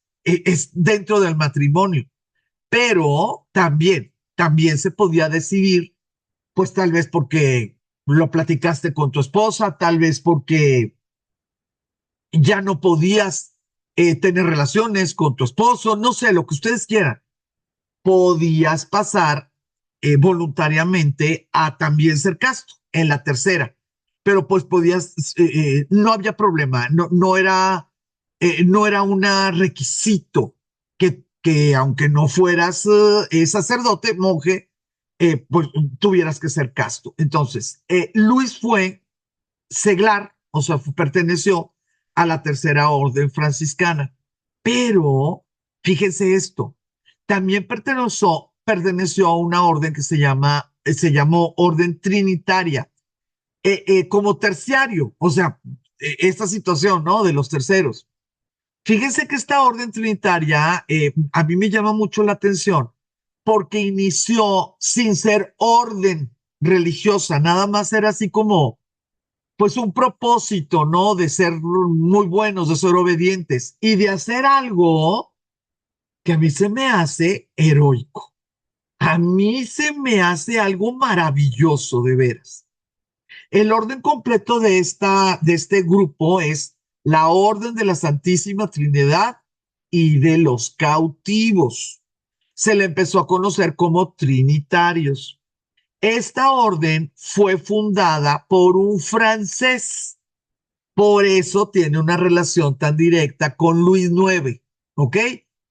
dentro del matrimonio. Pero también se podía decidir, pues tal vez porque lo platicaste con tu esposa, tal vez porque ya no podías tener relaciones con tu esposo, no sé, lo que ustedes quieran, podías pasar voluntariamente a también ser casto en la tercera, pero pues podías, no había problema, no era un requisito que aunque no fueras sacerdote, monje, pues tuvieras que ser casto. Entonces, Luis fue seglar, o sea, perteneció a la tercera orden franciscana, pero fíjense esto, también perteneció a una orden que se llamó orden trinitaria, como terciario, o sea, esta situación, ¿no? De los terceros. Fíjense que esta orden trinitaria a mí me llama mucho la atención porque inició sin ser orden, religiosa, nada más era así como, pues un propósito, ¿no? De ser muy buenos, de ser obedientes y de hacer algo que a mí se me hace heroico. A mí se me hace algo maravilloso, de veras. El orden completo de este grupo es la Orden de la Santísima Trinidad y de los cautivos. Se le empezó a conocer como trinitarios. Esta orden fue fundada por un francés, por eso tiene una relación tan directa con Luis IX, ¿ok?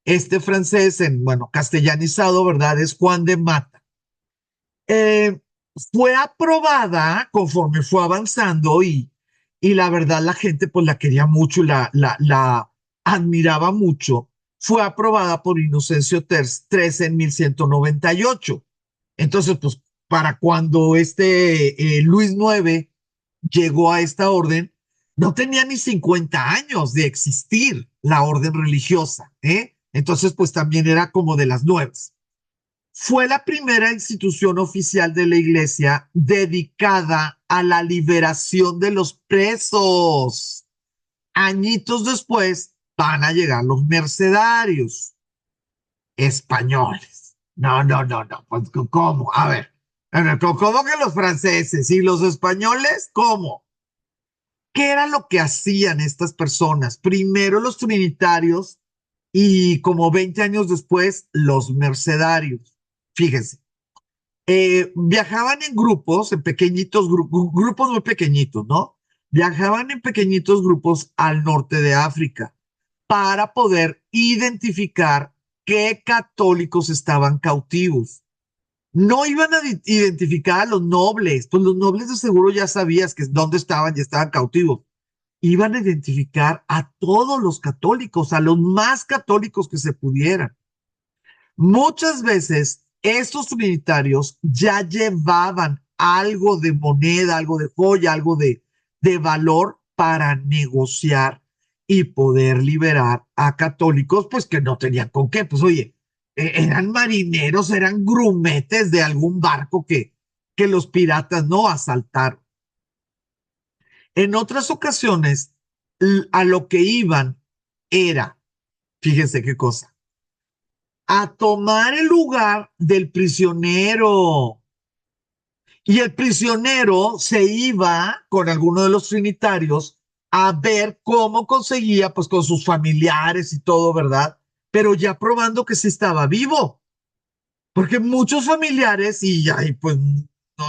Este francés, bueno, castellanizado, ¿verdad? Es Juan de Mata. Eh, Fue aprobada conforme fue avanzando y la verdad la gente pues la quería mucho, la admiraba mucho. Fue aprobada por Inocencio XIII en 1198. Entonces, pues para cuando Luis IX llegó a esta orden, no tenía ni 50 años de existir la orden religiosa, ¿eh? Entonces, pues también era como de las nuevas. Fue la primera institución oficial de la iglesia dedicada a la liberación de los presos. Añitos después van a llegar los mercedarios españoles. No, no, no, no. Pues, ¿cómo? A ver, ¿cómo que los franceses y los españoles? ¿Cómo? ¿Qué era lo que hacían estas personas? Primero los trinitarios y como 20 años después los mercedarios. Fíjense, viajaban en grupos, en pequeñitos grupos muy pequeñitos, ¿no? Viajaban en pequeñitos grupos al norte de África para poder identificar qué católicos estaban cautivos. No iban a identificar a los nobles, pues los nobles de seguro ya sabías que dónde estaban y estaban cautivos. Iban a identificar a todos los católicos, a los más católicos que se pudieran. Muchas veces estos trinitarios ya llevaban algo de moneda, algo de joya, algo de valor para negociar y poder liberar a católicos, pues que no tenían con qué. Pues oye, eran marineros, eran grumetes de algún barco que los piratas no asaltaron. En otras ocasiones, a lo que iban era, fíjense qué cosa, a tomar el lugar del prisionero. Y el prisionero se iba con alguno de los trinitarios a ver cómo conseguía, pues con sus familiares y todo, ¿verdad? Pero ya probando que sí estaba vivo. Porque muchos familiares, y ay, pues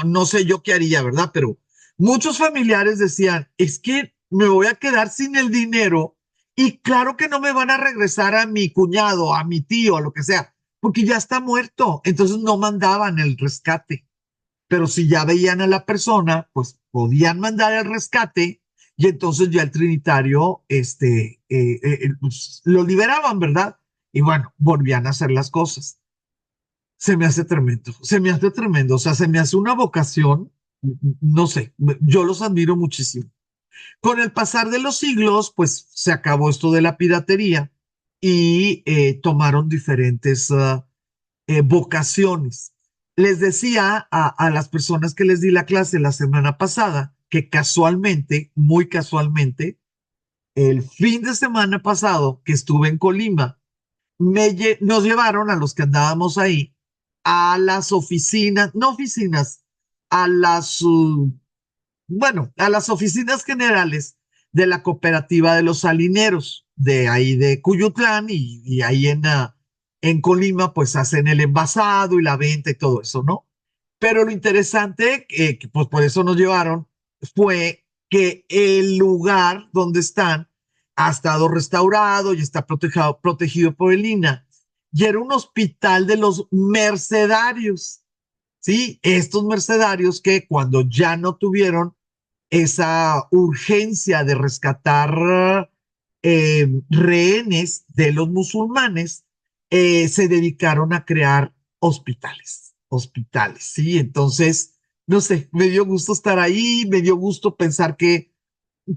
no sé yo qué haría, ¿verdad? Pero muchos familiares decían, es que me voy a quedar sin el dinero y claro que no me van a regresar a mi cuñado, a mi tío, a lo que sea, porque ya está muerto. Entonces no mandaban el rescate. Pero si ya veían a la persona, pues podían mandar el rescate y entonces ya el trinitario pues, lo liberaban, ¿verdad? Y bueno, volvían a hacer las cosas. Se me hace tremendo, se me hace tremendo, o sea, se me hace una vocación, no sé, yo los admiro muchísimo. Con el pasar de los siglos, pues se acabó esto de la piratería y tomaron diferentes vocaciones. Les decía a las personas que les di la clase la semana pasada que casualmente, muy casualmente, el fin de semana pasado que estuve en Colima, nos llevaron a los que andábamos ahí a las oficinas, no oficinas, a bueno, a las oficinas generales de la cooperativa de los salineros, de ahí de Cuyutlán y ahí en Colima, pues hacen el envasado y la venta y todo eso, ¿no? Pero lo interesante, que pues por eso nos llevaron, fue que el lugar donde están ha estado restaurado y está protegido por el INAH. Y era un hospital de los mercedarios, ¿sí? Estos mercedarios que cuando ya no tuvieron esa urgencia de rescatar rehenes de los musulmanes, se dedicaron a crear hospitales, ¿sí? Entonces, no sé, me dio gusto estar ahí, me dio gusto pensar que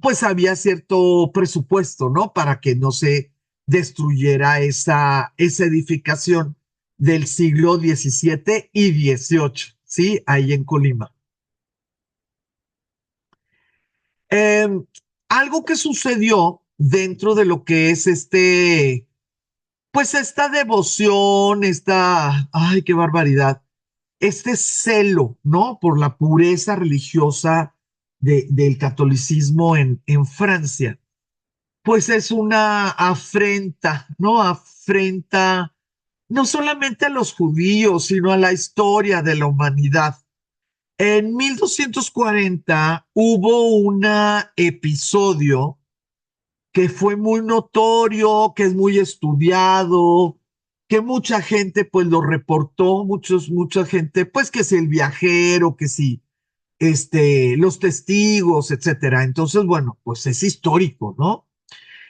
pues había cierto presupuesto, ¿no? Para que no se destruyera esa edificación del siglo XVII y XVIII, ¿sí? Ahí en Colima. algo que sucedió dentro de lo que es pues esta devoción, ay, qué barbaridad, este celo, ¿no? Por la pureza religiosa del catolicismo en Francia, pues es una afrenta, ¿no? Afrenta no solamente a los judíos, sino a la historia de la humanidad. En 1240 hubo un episodio que fue muy notorio, que es muy estudiado, que mucha gente pues lo reportó, mucha gente, pues que si el viajero, que si los testigos, etcétera. Entonces, bueno, pues es histórico, ¿no?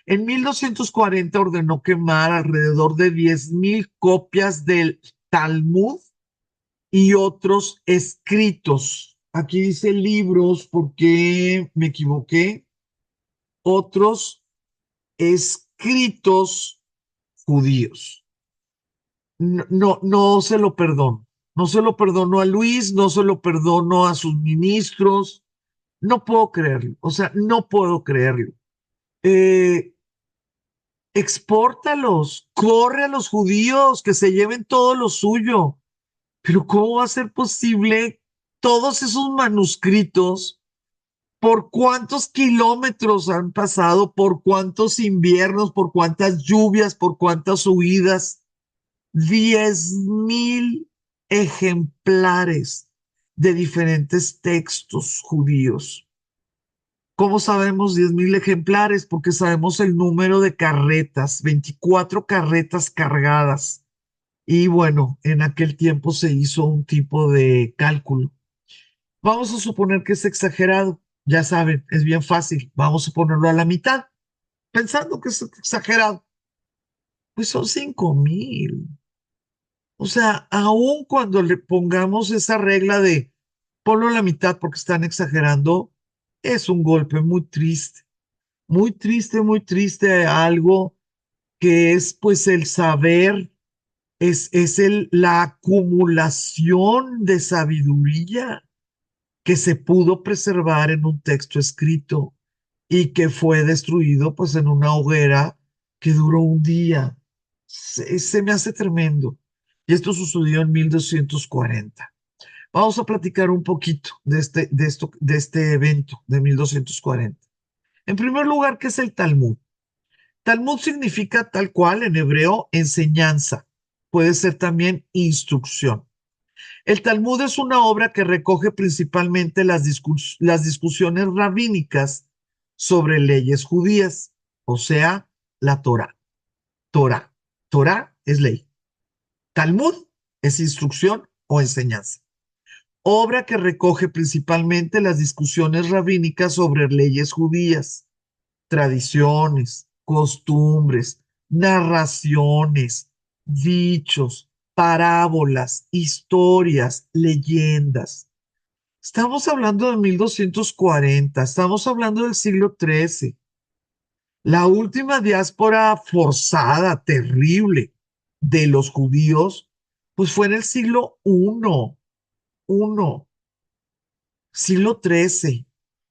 En 1240 ordenó quemar alrededor de 10,000 copias del Talmud y otros escritos. Aquí dice libros porque me equivoqué. Otros escritos judíos. No, no, no se lo perdono. No se lo perdono a Luis, no se lo perdono a sus ministros. No puedo creerlo. O sea, no puedo creerlo. Eh, Expórtalos, corre a los judíos, que se lleven todo lo suyo. Pero ¿cómo va a ser posible todos esos manuscritos? ¿Por cuántos kilómetros han pasado? ¿Por cuántos inviernos? ¿Por cuántas lluvias? ¿Por cuántas huidas? 10,000 ejemplares de diferentes textos judíos. ¿Cómo sabemos 10,000 ejemplares? Porque sabemos el número de carretas, 24 carretas cargadas. Y bueno, en aquel tiempo se hizo un tipo de cálculo. Vamos a suponer que es exagerado. Ya saben, es bien fácil. Vamos a ponerlo a la mitad, pensando que es exagerado. Pues son 5,000. O sea, aun cuando le pongamos esa regla de ponlo a la mitad porque están exagerando, es un golpe muy triste, algo que es pues el saber, es la acumulación de sabiduría que se pudo preservar en un texto escrito y que fue destruido pues en una hoguera que duró un día. Se me hace tremendo. Y esto sucedió en 1240. Vamos a platicar un poquito de este evento de 1240. En primer lugar, ¿qué es el Talmud? Talmud significa tal cual en hebreo enseñanza. Puede ser también instrucción. El Talmud es una obra que recoge principalmente las discusiones rabínicas sobre leyes judías, o sea, la Torah. Torah. Torah es ley. Talmud es instrucción o enseñanza. Obra que recoge principalmente las discusiones rabínicas sobre leyes judías, tradiciones, costumbres, narraciones, dichos, parábolas, historias, leyendas. Estamos hablando de 1240, estamos hablando del siglo XIII. La última diáspora forzada, terrible, de los judíos, pues fue en el siglo I, siglo XIII.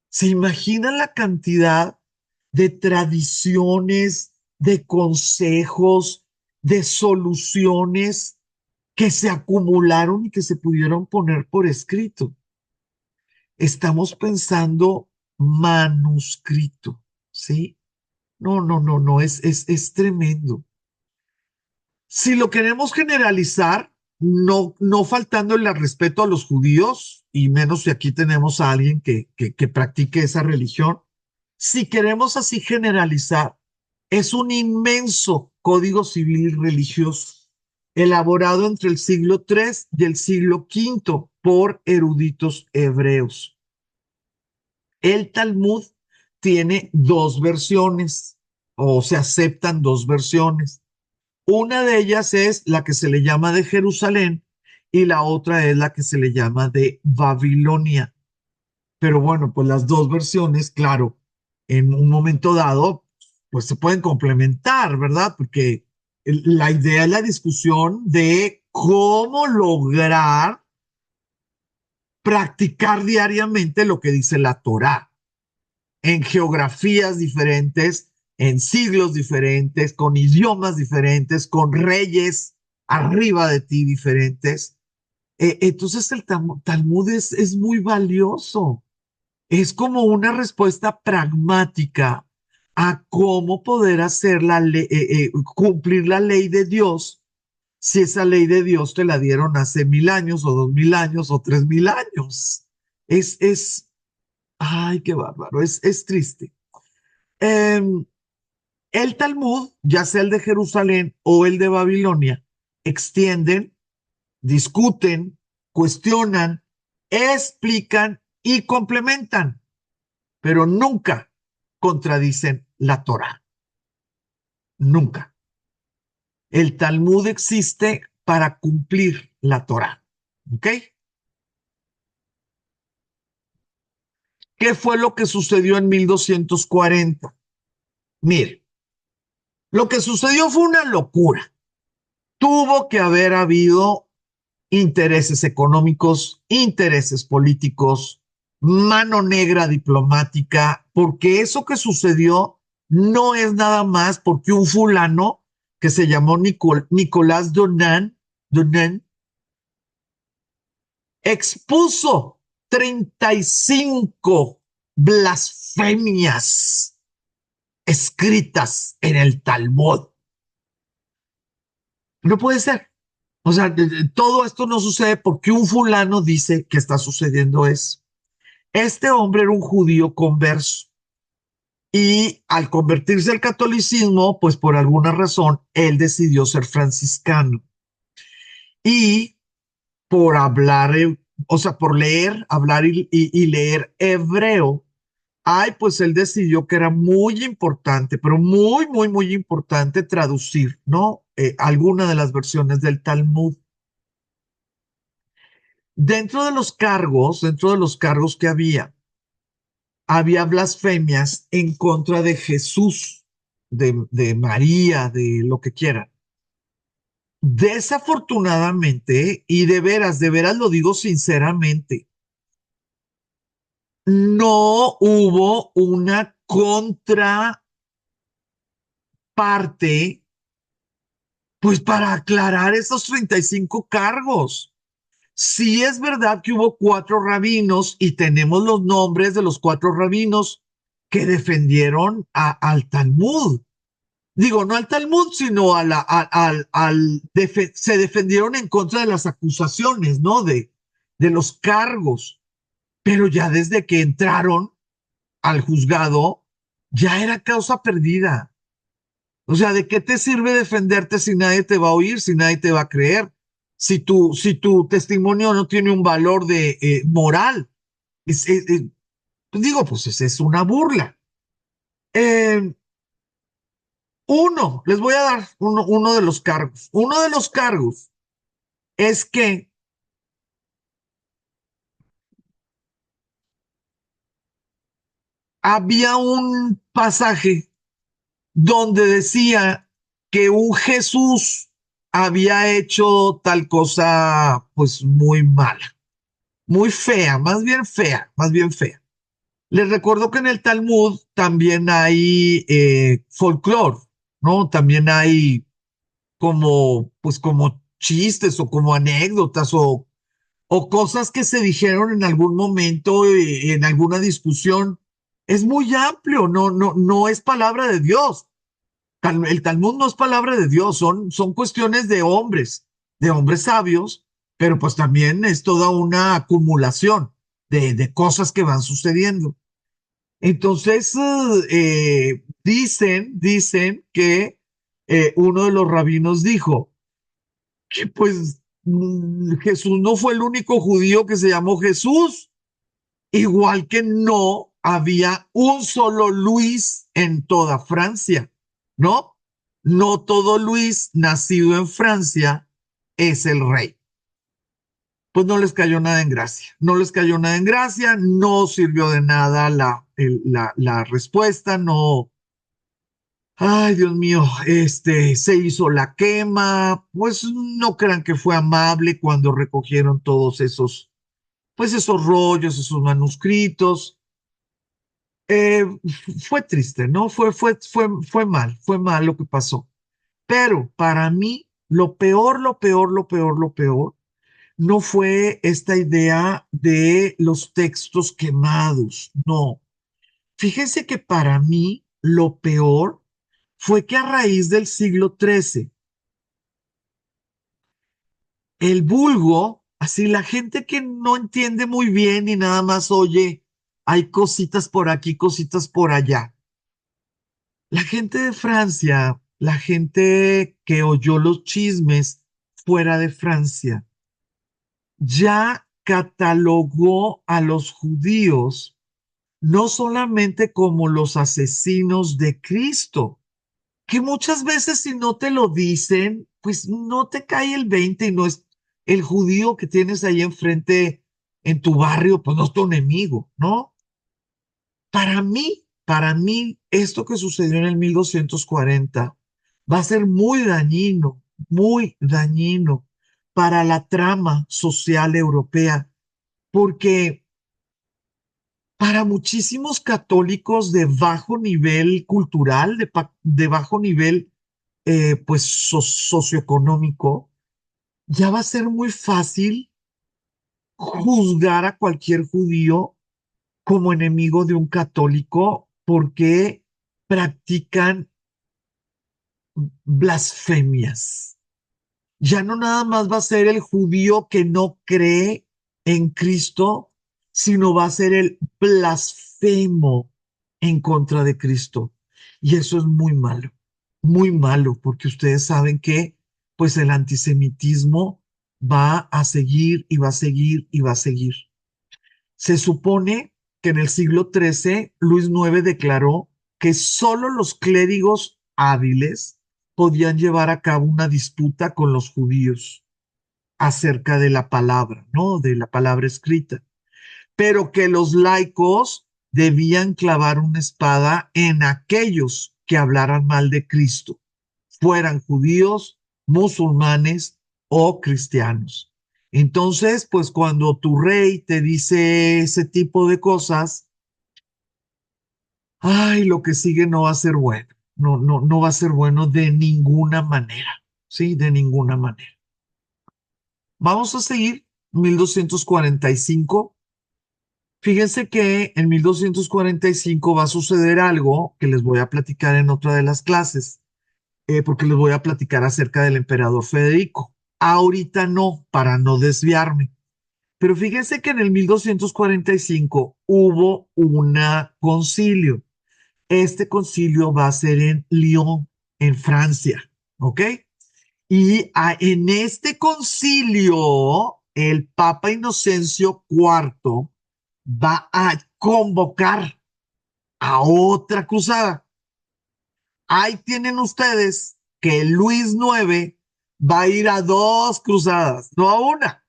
¿Se imaginan la cantidad de tradiciones, de consejos, de soluciones que se acumularon y que se pudieron poner por escrito? Estamos pensando manuscrito, ¿sí? No, no, no, no, es tremendo. Si lo queremos generalizar, no, no faltándole al respeto a los judíos, y menos si aquí tenemos a alguien que practique esa religión, si queremos así generalizar, es un inmenso código civil y religioso, elaborado entre el siglo III y el siglo V por eruditos hebreos. El Talmud tiene dos versiones, o se aceptan dos versiones. Una de ellas es la que se le llama de Jerusalén y la otra es la que se le llama de Babilonia. Pero bueno, pues las dos versiones, claro, en un momento dado, pues se pueden complementar, ¿verdad? Porque la idea es la discusión de cómo lograr practicar diariamente lo que dice la Torá. en geografías diferentes, en siglos diferentes, con idiomas diferentes, con reyes arriba de ti diferentes. Entonces el Talmud es muy valioso. Es como una respuesta pragmática a cómo poder hacer cumplir la ley de Dios, si esa ley de Dios te la dieron hace 1000 años o 2000 años o 3000 años. Es, ay, qué bárbaro, es triste. Em, el Talmud, ya sea el de Jerusalén o el de Babilonia, extienden, discuten, cuestionan, explican y complementan, pero nunca contradicen la Torah. Nunca. El Talmud existe para cumplir la Torah. ¿Ok? ¿Qué fue lo que sucedió en 1240? Mire, lo que sucedió fue una locura. Tuvo que haber habido intereses económicos, intereses políticos, mano negra diplomática, porque eso que sucedió no es nada más porque un fulano que se llamó Nicolás Donan expuso 35 blasfemias escritas en el Talmud. No puede ser. O sea, todo esto no sucede porque un fulano dice que está sucediendo eso. Este hombre era un judío converso y al convertirse al catolicismo, pues por alguna razón, él decidió ser franciscano. Y por hablar, o sea, por leer, hablar y leer hebreo, ay, pues él decidió que era muy importante, pero muy, muy, muy importante traducir, ¿no? Alguna de las versiones del Talmud. Dentro de los cargos que había blasfemias en contra de Jesús, de María, de lo que quieran. Desafortunadamente, y de veras lo digo sinceramente, no hubo una contraparte, pues para aclarar esos 35 cargos. Sí es verdad que hubo 4 rabinos y tenemos los nombres de los 4 rabinos que defendieron al Talmud. Digo, no al Talmud, sino se defendieron en contra de las acusaciones, ¿no? De los cargos. Pero ya desde que entraron al juzgado, ya era causa perdida. O sea, ¿de qué te sirve defenderte si nadie te va a oír, si nadie te va a creer? Si tu testimonio no tiene un valor de moral. Pues digo, pues es una burla. Eh, les voy a dar uno de los cargos. Uno de los cargos es que había un pasaje donde decía que un Jesús había hecho tal cosa pues muy mala, muy fea, más bien fea, más bien fea. Les recuerdo que en el Talmud también hay folclore, ¿no? También hay pues como chistes o como anécdotas o cosas que se dijeron en algún momento, en alguna discusión. Es muy amplio, no es palabra de Dios. El Talmud no es palabra de Dios, son cuestiones de hombres sabios, pero pues también es toda una acumulación de cosas que van sucediendo. Entonces, dicen que uno de los rabinos dijo que pues Jesús no fue el único judío que se llamó Jesús, igual que no había un solo Luis en toda Francia, ¿no? No todo Luis nacido en Francia es el rey. Pues no les cayó nada en gracia, no les cayó nada en gracia, no sirvió de nada la respuesta, no. Ay, Dios mío, se hizo la quema, pues no crean que fue amable cuando recogieron todos esos, pues esos rollos, esos manuscritos. Eh, fue triste, ¿no? Fue mal lo que pasó. Pero para mí, lo peor, lo peor, lo peor, lo peor, no fue esta idea de los textos quemados, no. Fíjense que para mí lo peor fue que a raíz del siglo XIII, el vulgo, así la gente que no entiende muy bien y nada más oye, hay cositas por aquí, cositas por allá. La gente de Francia, la gente que oyó los chismes fuera de Francia, ya catalogó a los judíos no solamente como los asesinos de Cristo, que muchas veces si no te lo dicen, pues no te cae el 20 y no es el judío que tienes ahí enfrente en tu barrio, pues no es tu enemigo, ¿no? Para mí, esto que sucedió en el 1240 va a ser muy dañino para la trama social europea, porque para muchísimos católicos de bajo nivel cultural, de bajo nivel pues socioeconómico, ya va a ser muy fácil juzgar a cualquier judío como enemigo de un católico porque practican blasfemias. Ya no nada más va a ser el judío que no cree en Cristo, sino va a ser el blasfemo en contra de Cristo. Y eso es muy malo, porque ustedes saben que pues el antisemitismo va a seguir y va a seguir y va a seguir. Se supone que en el siglo XIII Luis IX declaró que solo los clérigos hábiles podían llevar a cabo una disputa con los judíos acerca de la palabra, ¿no? De la palabra escrita, pero que los laicos debían clavar una espada en aquellos que hablaran mal de Cristo, fueran judíos, musulmanes o cristianos. Entonces, pues cuando tu rey te dice ese tipo de cosas, ay, lo que sigue no va a ser bueno, no va a ser bueno de ninguna manera, ¿sí? De ninguna manera. Vamos a seguir, 1245. Fíjense que en 1245 va a suceder algo que les voy a platicar en otra de las clases, porque les voy a platicar acerca del emperador Federico. Ahorita no, para no desviarme. Pero fíjense que en el 1245 hubo un concilio. Este concilio va a ser en Lyon, en Francia, ¿ok? Y en este concilio, el Papa Inocencio IV va a convocar a otra cruzada. Ahí tienen ustedes que Luis IX va a ir a dos cruzadas, no a una,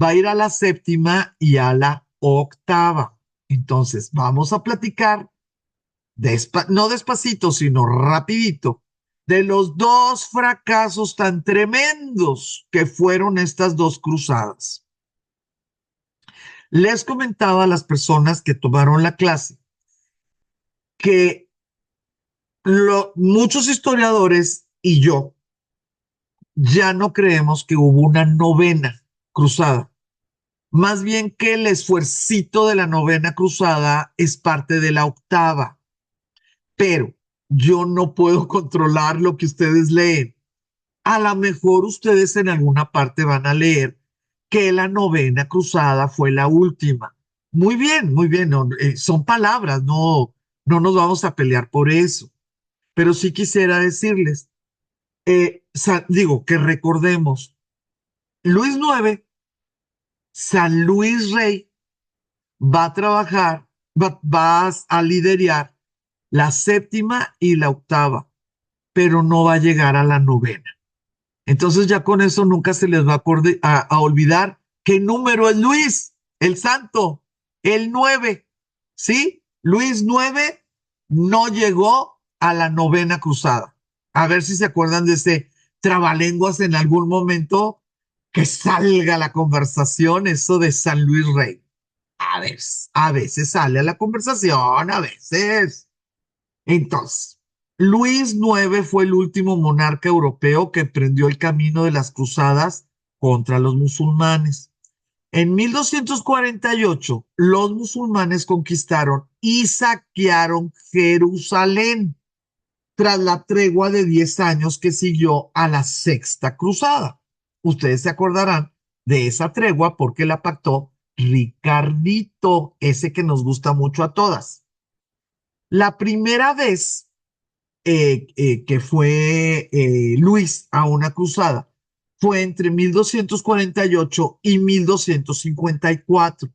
va a ir a la séptima y a la octava. Entonces, vamos a platicar, no despacito, sino rapidito, de los dos fracasos tan tremendos que fueron estas dos cruzadas. Les comentaba a las personas que tomaron la clase que muchos historiadores y yo ya no creemos que hubo una novena cruzada. Más bien que el esfuercito de la novena cruzada es parte de la octava. Pero yo no puedo controlar lo que ustedes leen. A lo mejor ustedes en alguna parte van a leer que la novena cruzada fue la última. Muy bien, no, son palabras, no nos vamos a pelear por eso. Pero sí quisiera decirles, digo, que recordemos, Luis IX, San Luis Rey, va a trabajar, va a liderar la séptima y la octava, pero no va a llegar a la novena. Entonces ya con eso nunca se les va a olvidar qué número es Luis, el santo, el 9, ¿sí? Luis 9 no llegó a la novena cruzada. A ver si se acuerdan de ese trabalenguas en algún momento que salga la conversación, eso de San Luis Rey. a veces sale a la conversación, a veces. Entonces, Luis IX fue el último monarca europeo que emprendió el camino de las cruzadas contra los musulmanes. En 1248, los musulmanes conquistaron y saquearon Jerusalén tras la tregua de 10 años que siguió a la Sexta Cruzada. Ustedes se acordarán de esa tregua porque la pactó Ricardito, ese que nos gusta mucho a todas. La primera vez que fue Luis a una cruzada fue entre 1248 y 1254.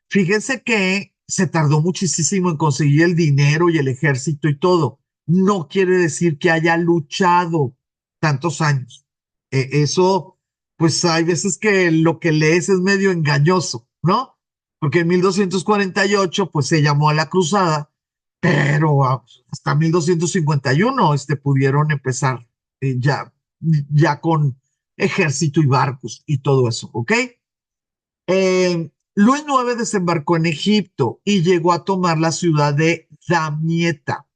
Fíjense que se tardó muchísimo en conseguir el dinero y el ejército y todo. No quiere decir que haya luchado tantos años. Eso, pues hay veces que lo que lees es medio engañoso, ¿no? Porque en 1248, pues se llamó a la cruzada, pero hasta 1251 pudieron empezar ya con ejército y barcos y todo eso, ¿ok? Luis IX desembarcó en Egipto y llegó a tomar la ciudad de Damieta,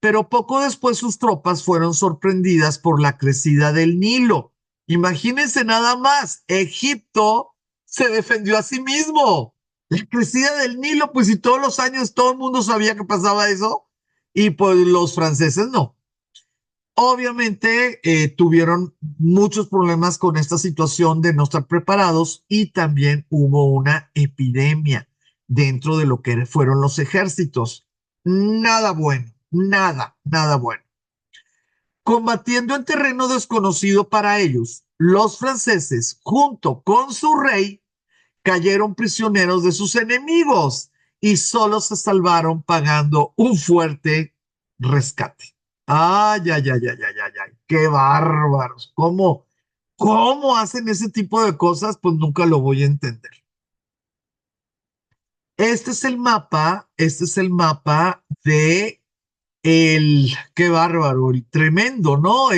pero poco después sus tropas fueron sorprendidas por la crecida del Nilo. Imagínense nada más, Egipto se defendió a sí mismo. La crecida del Nilo, pues si todos los años todo el mundo sabía que pasaba eso, y pues los franceses no. Obviamente tuvieron muchos problemas con esta situación de no estar preparados y también hubo una epidemia dentro de lo que fueron los ejércitos. Nada bueno, nada, nada bueno. Combatiendo en terreno desconocido para ellos, los franceses, junto con su rey, cayeron prisioneros de sus enemigos y solo se salvaron pagando un fuerte rescate. Ay, ay, ay, ay, ay, ay, ay, qué bárbaros. ¿Cómo hacen ese tipo de cosas? Pues nunca lo voy a entender. Este es el mapa de qué bárbaro, el tremendo, ¿no?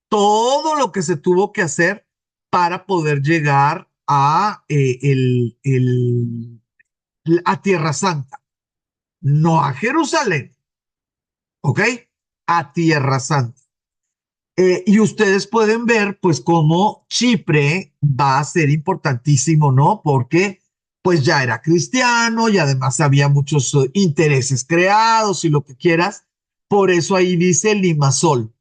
Todo lo que se tuvo que hacer para poder llegar a Tierra Santa, no a Jerusalén, ¿ok? A Tierra Santa. Y ustedes pueden ver, pues, cómo Chipre va a ser importantísimo, ¿no? Porque, pues, ya era cristiano y además había muchos intereses creados y lo que quieras. Por eso ahí dice Limasol.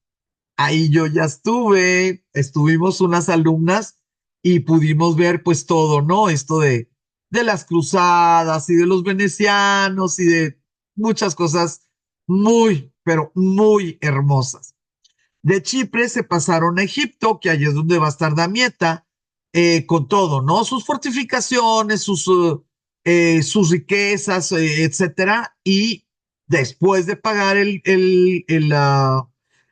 Ahí yo ya estuvimos unas alumnas y pudimos ver, pues, todo, ¿no? Esto de las cruzadas y de los venecianos y de muchas cosas muy, pero muy hermosas. De Chipre se pasaron a Egipto, que allí es donde va a estar Damieta, con todo, ¿no? Sus fortificaciones, sus riquezas, etcétera. Y después de pagar el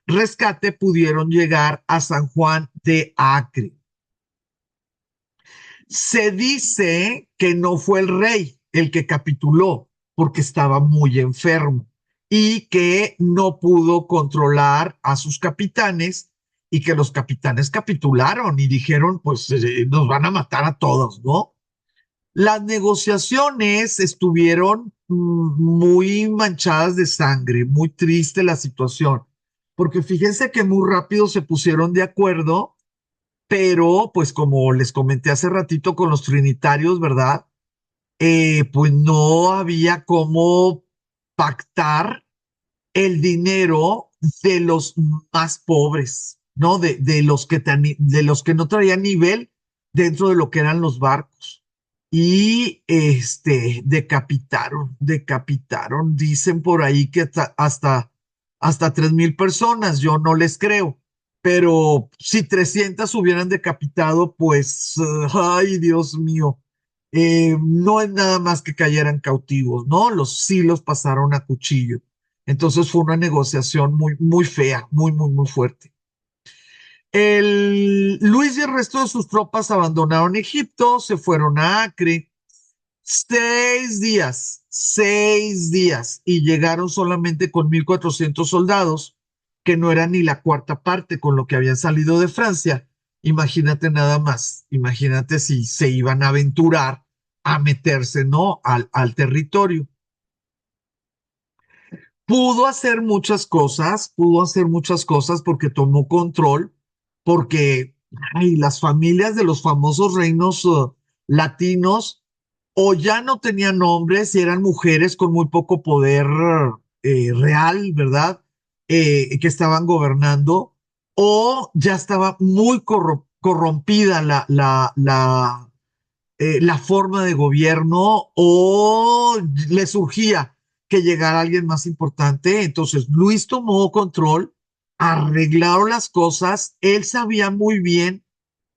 rescate, pudieron llegar a San Juan de Acre. Se dice que no fue el rey el que capituló porque estaba muy enfermo y que no pudo controlar a sus capitanes y que los capitanes capitularon y dijeron, pues nos van a matar a todos, ¿no? Las negociaciones estuvieron muy manchadas de sangre, muy triste la situación, porque fíjense que muy rápido se pusieron de acuerdo, pero pues como les comenté hace ratito con los trinitarios, ¿verdad? Pues no había cómo pactar el dinero de los más pobres, ¿no? De los que no traían nivel dentro de lo que eran los barcos. Y decapitaron, dicen por ahí que hasta 3,000 personas, yo no les creo, pero si 300 hubieran decapitado, pues, ay, Dios mío, no es nada más que cayeran cautivos, ¿no? Sí los pasaron a cuchillo. Entonces fue una negociación muy, muy fea, muy, muy, muy fuerte. Luis y el resto de sus tropas abandonaron Egipto, se fueron a Acre. 6 días, y llegaron solamente con 1,400 soldados, que no era ni la cuarta parte con lo que habían salido de Francia. Imagínate nada más, imagínate si se iban a aventurar a meterse, ¿no? Al territorio. Pudo hacer muchas cosas porque tomó control, porque ay, las familias de los famosos reinos latinos o ya no tenían nombres y eran mujeres con muy poco poder real, ¿verdad? Que estaban gobernando, o ya estaba muy corrompida la forma de gobierno o le surgía que llegara alguien más importante. Entonces Luis tomó control, arreglaron las cosas, él sabía muy bien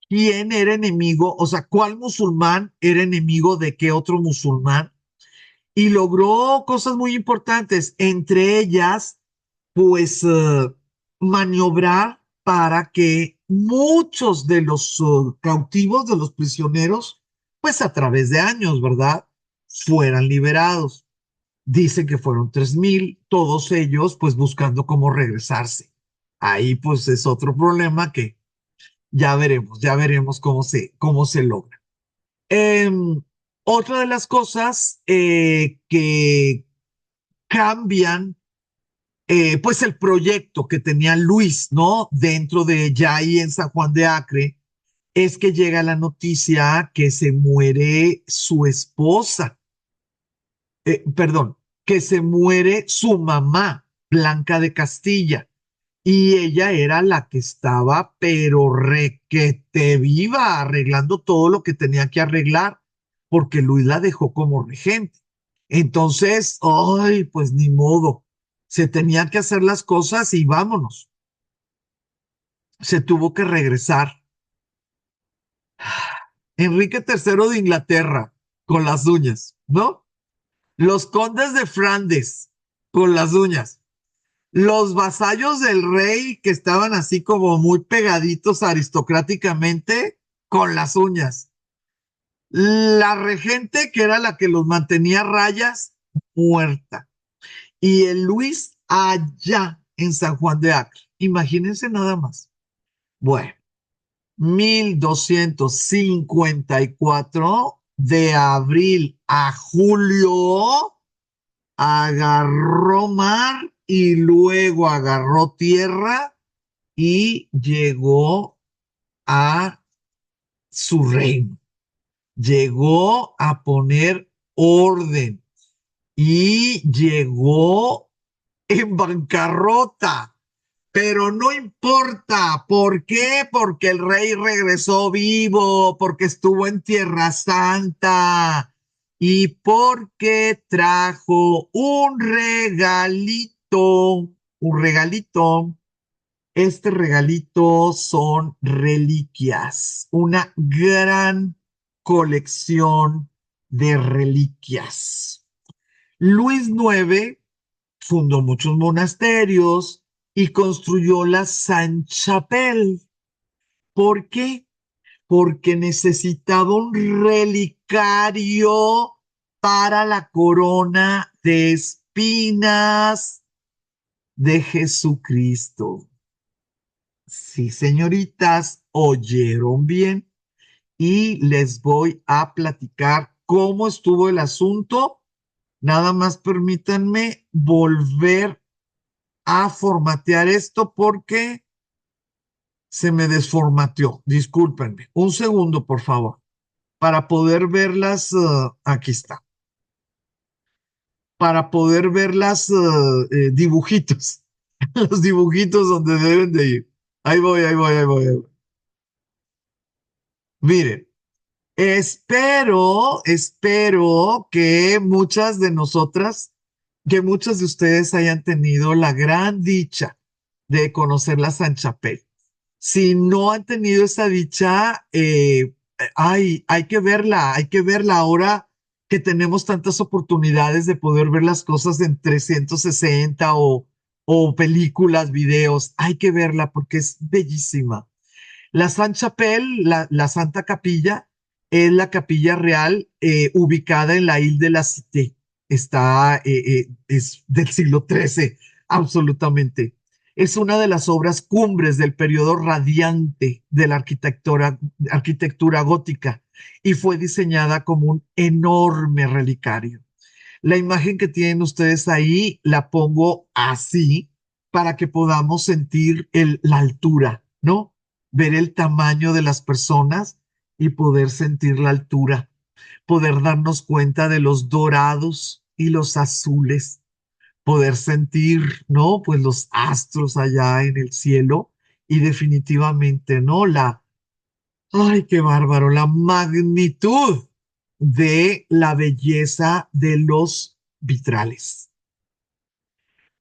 quién era enemigo, o sea, cuál musulmán era enemigo de qué otro musulmán, y logró cosas muy importantes, entre ellas, pues, maniobrar para que muchos de los cautivos, de los prisioneros, pues a través de años, ¿verdad? Fueran liberados. Dicen que fueron 3,000, todos ellos pues buscando cómo regresarse. Ahí pues es otro problema que ya veremos cómo se logra. Eh, Otra de las cosas que cambian, pues el proyecto que tenía Luis, ¿no? Dentro de ya ahí en San Juan de Acre, es que llega la noticia que se muere su esposa, perdón, que se muere su mamá, Blanca de Castilla, y ella era la que estaba, pero requete viva, arreglando todo lo que tenía que arreglar, porque Luis la dejó como regente. Entonces, ay, pues ni modo, se tenían que hacer las cosas y vámonos. Se tuvo que regresar. Enrique III de Inglaterra, con las uñas, ¿no? Los condes de Flandes, con las uñas. Los vasallos del rey que estaban así como muy pegaditos aristocráticamente con las uñas. La regente, que era la que los mantenía a rayas, muerta. Y el Luis allá en San Juan de Acre. Imagínense nada más. Bueno, 1254 de abril a julio agarró mar y luego agarró tierra y llegó a su reino. Llegó a poner orden y llegó en bancarrota. Pero no importa. ¿Por qué? Porque el rey regresó vivo, porque estuvo en Tierra Santa y porque trajo un regalito. Este regalito son reliquias, una gran colección de reliquias. Luis IX fundó muchos monasterios y construyó la Sainte-Chapelle. ¿Por qué? Porque necesitaba un relicario para la corona de espinas de Jesucristo. Sí, señoritas, oyeron bien y les voy a platicar cómo estuvo el asunto. Nada más permítanme volver a formatear esto porque se me desformateó. Discúlpenme. Un segundo, por favor, para poder verlas. Aquí está. Para poder ver las dibujitos. Los dibujitos donde deben de ir. Ahí voy, ahí voy, ahí voy, ahí voy. Miren, espero que muchas de nosotras, que muchos de ustedes hayan tenido la gran dicha de conocer la San Chapelle. Si no han tenido esa dicha, hay que verla ahora que tenemos tantas oportunidades de poder ver las cosas en 360 o películas, videos. Hay que verla porque es bellísima. La Sainte Chapelle, la Santa Capilla, es la capilla real ubicada en la Ile de la Cité. Es del siglo XIII, absolutamente. Es una de las obras cumbres del periodo radiante de la arquitectura gótica. y fue diseñada como un enorme relicario. La imagen que tienen ustedes ahí la pongo así para que podamos sentir la altura, ¿no? Ver el tamaño de las personas y poder sentir la altura, poder darnos cuenta de los dorados y los azules, poder sentir, ¿no? Pues los astros allá en el cielo y definitivamente, ¿no? Ay, qué bárbaro, la magnitud de la belleza de los vitrales.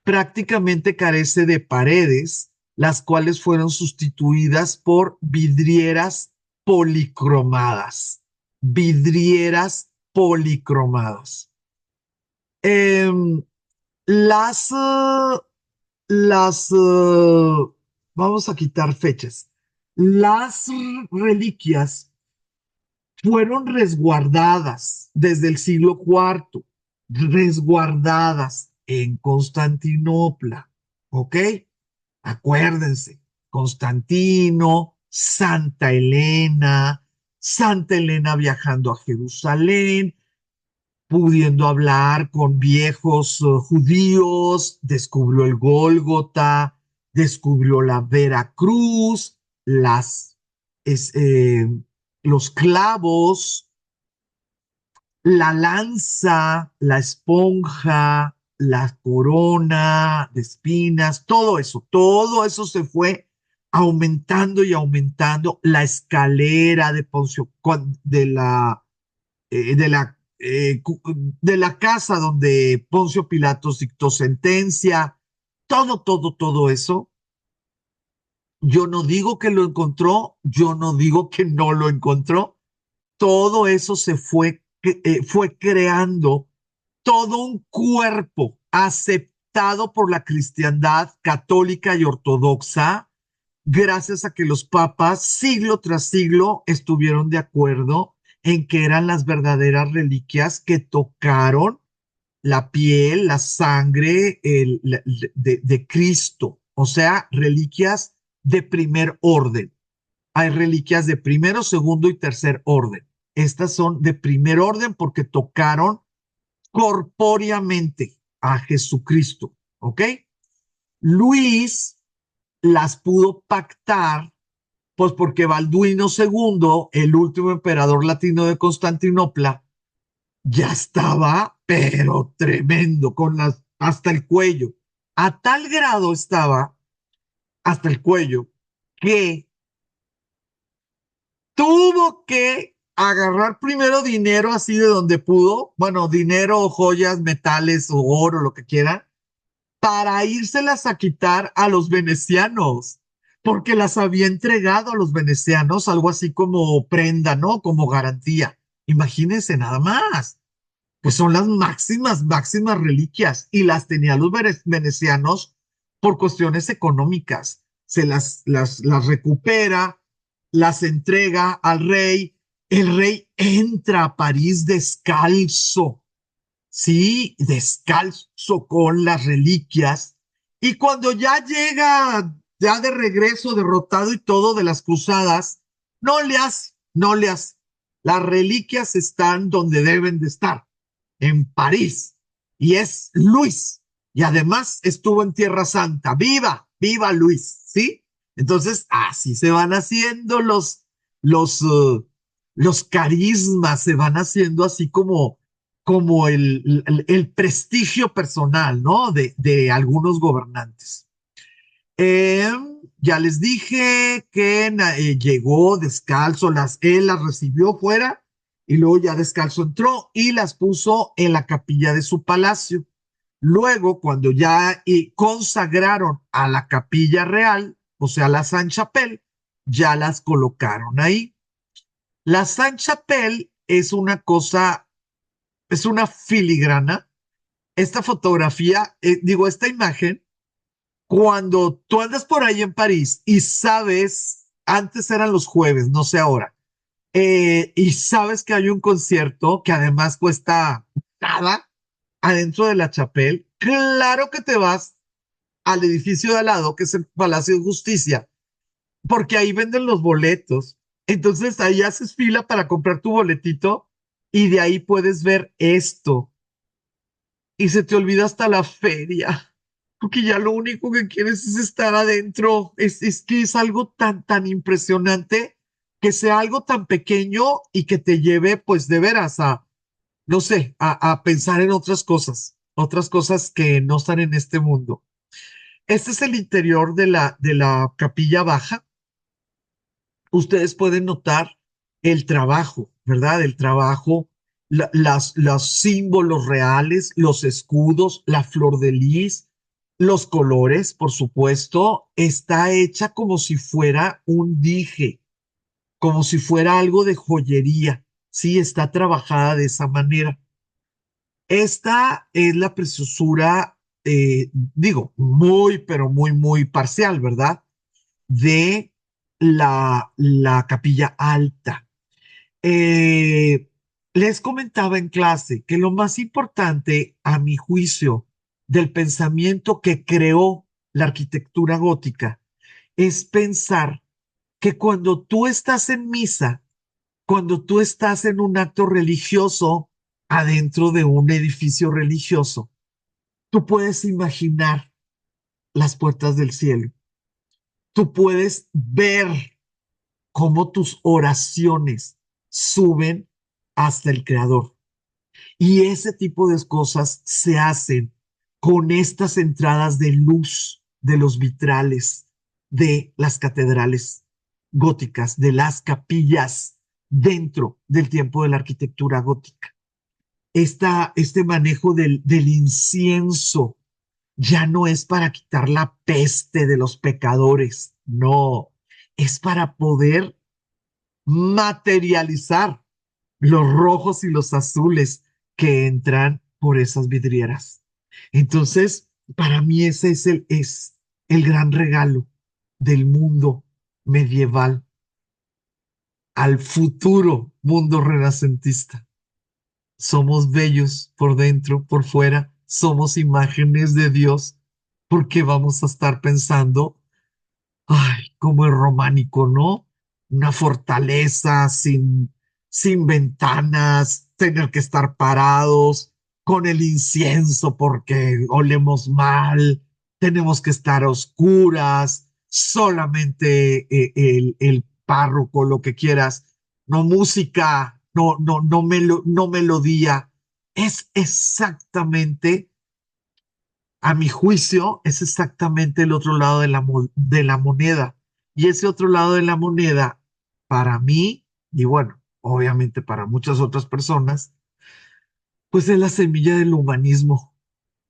Prácticamente carece de paredes, las cuales fueron sustituidas por vidrieras policromadas. Vidrieras policromadas. Em, las, las, vamos a quitar fechas. Las reliquias fueron resguardadas desde el siglo IV, resguardadas en Constantinopla, ¿ok? Acuérdense, Constantino, Santa Elena viajando a Jerusalén, pudiendo hablar con viejos judíos, descubrió el Gólgota, descubrió la Veracruz, es, eh, los clavos, la lanza, la esponja, la corona de espinas, todo eso se fue aumentando y aumentando. La escalera de Poncio, de la, de la casa donde Poncio Pilatos dictó sentencia, todo eso. Yo no digo que lo encontró, yo no digo que no lo encontró. Todo eso fue creando todo un cuerpo aceptado por la cristiandad católica y ortodoxa, gracias a que los papas siglo tras siglo estuvieron de acuerdo en que eran las verdaderas reliquias que tocaron la piel, la sangre de Cristo, o sea, reliquias de primer orden. Hay reliquias de primero, segundo y tercer orden. Estas son de primer orden porque tocaron corpóreamente a Jesucristo, ¿ok? Luis las pudo pactar, pues porque Balduino II, el último emperador latino de Constantinopla, ya estaba, pero tremendo, hasta el cuello. A tal grado estaba hasta el cuello que tuvo que agarrar primero dinero así de donde pudo, bueno, dinero, joyas, metales o oro, lo que quiera, para írselas a quitar a los venecianos, porque las había entregado a los venecianos, algo así como prenda, ¿no? Como garantía. Imagínense nada más. Pues son las máximas reliquias y las tenían los venecianos por cuestiones económicas. Las recupera, las entrega al rey. El rey entra a París descalzo, sí, descalzo con las reliquias. Y cuando ya llega, ya de regreso, derrotado y todo de las cruzadas, no le hace. Las reliquias están donde deben de estar, en París. Y es Luis. Y además estuvo en Tierra Santa. ¡Viva! ¡Viva Luis! ¿Sí? Entonces, así se van haciendo los, uh, los carismas, se van haciendo así como el prestigio personal, ¿no? De algunos gobernantes. Eh, ya les dije que llegó descalzo, él las recibió fuera y luego ya descalzo entró y las puso en la capilla de su palacio. Luego, cuando ya consagraron a la capilla real, o sea, la Sainte-Chapelle, ya las colocaron ahí. La Sainte-Chapelle es una cosa, es una filigrana. Esta fotografía, esta imagen, cuando tú andas por ahí en París y sabes, antes eran los jueves, no sé ahora, y sabes que hay un concierto que además cuesta nada adentro de la Chapelle, claro que te vas al edificio de al lado, que es el Palacio de Justicia, porque ahí venden los boletos. Entonces ahí haces fila para comprar tu boletito y de ahí puedes ver esto y se te olvida hasta la feria, porque ya lo único que quieres es estar adentro. Es que es algo tan impresionante que sea algo tan pequeño y que te lleve, pues de veras, a, no sé, a pensar en otras cosas que no están en este mundo. Este es el interior de la capilla baja. Ustedes pueden notar el trabajo, ¿verdad? El trabajo, los símbolos reales, los escudos, la flor de lis, los colores, por supuesto, está hecha como si fuera un dije, como si fuera algo de joyería. Sí, está trabajada de esa manera. Esta es la preciosura, digo, muy, pero muy parcial, ¿verdad? De la capilla alta. Eh, Les comentaba en clase que lo más importante, a mi juicio, del pensamiento que creó la arquitectura gótica es pensar que cuando tú estás en misa, cuando tú estás en un acto religioso adentro de un edificio religioso, tú puedes imaginar las puertas del cielo. Tú puedes ver cómo tus oraciones suben hasta el Creador. Y ese tipo de cosas se hacen con estas entradas de luz de los vitrales de las catedrales góticas, de las capillas dentro del tiempo de la arquitectura gótica. Este manejo del incienso ya no es para quitar la peste de los pecadores, no, es para poder materializar los rojos y los azules que entran por esas vidrieras. Entonces, para mí ese es el gran regalo del mundo medieval al futuro mundo renacentista. Somos bellos por dentro, por fuera, somos imágenes de Dios, porque vamos a estar pensando, ay, cómo es románico, ¿no? Una fortaleza sin ventanas, tener que estar parados con el incienso porque olemos mal, tenemos que estar a oscuras, solamente el párroco, lo que quieras, no música, no melodía. Es exactamente, a mi juicio, es exactamente el otro lado de de la moneda. Y ese otro lado de la moneda, para mí, y bueno, obviamente para muchas otras personas, pues es la semilla del humanismo.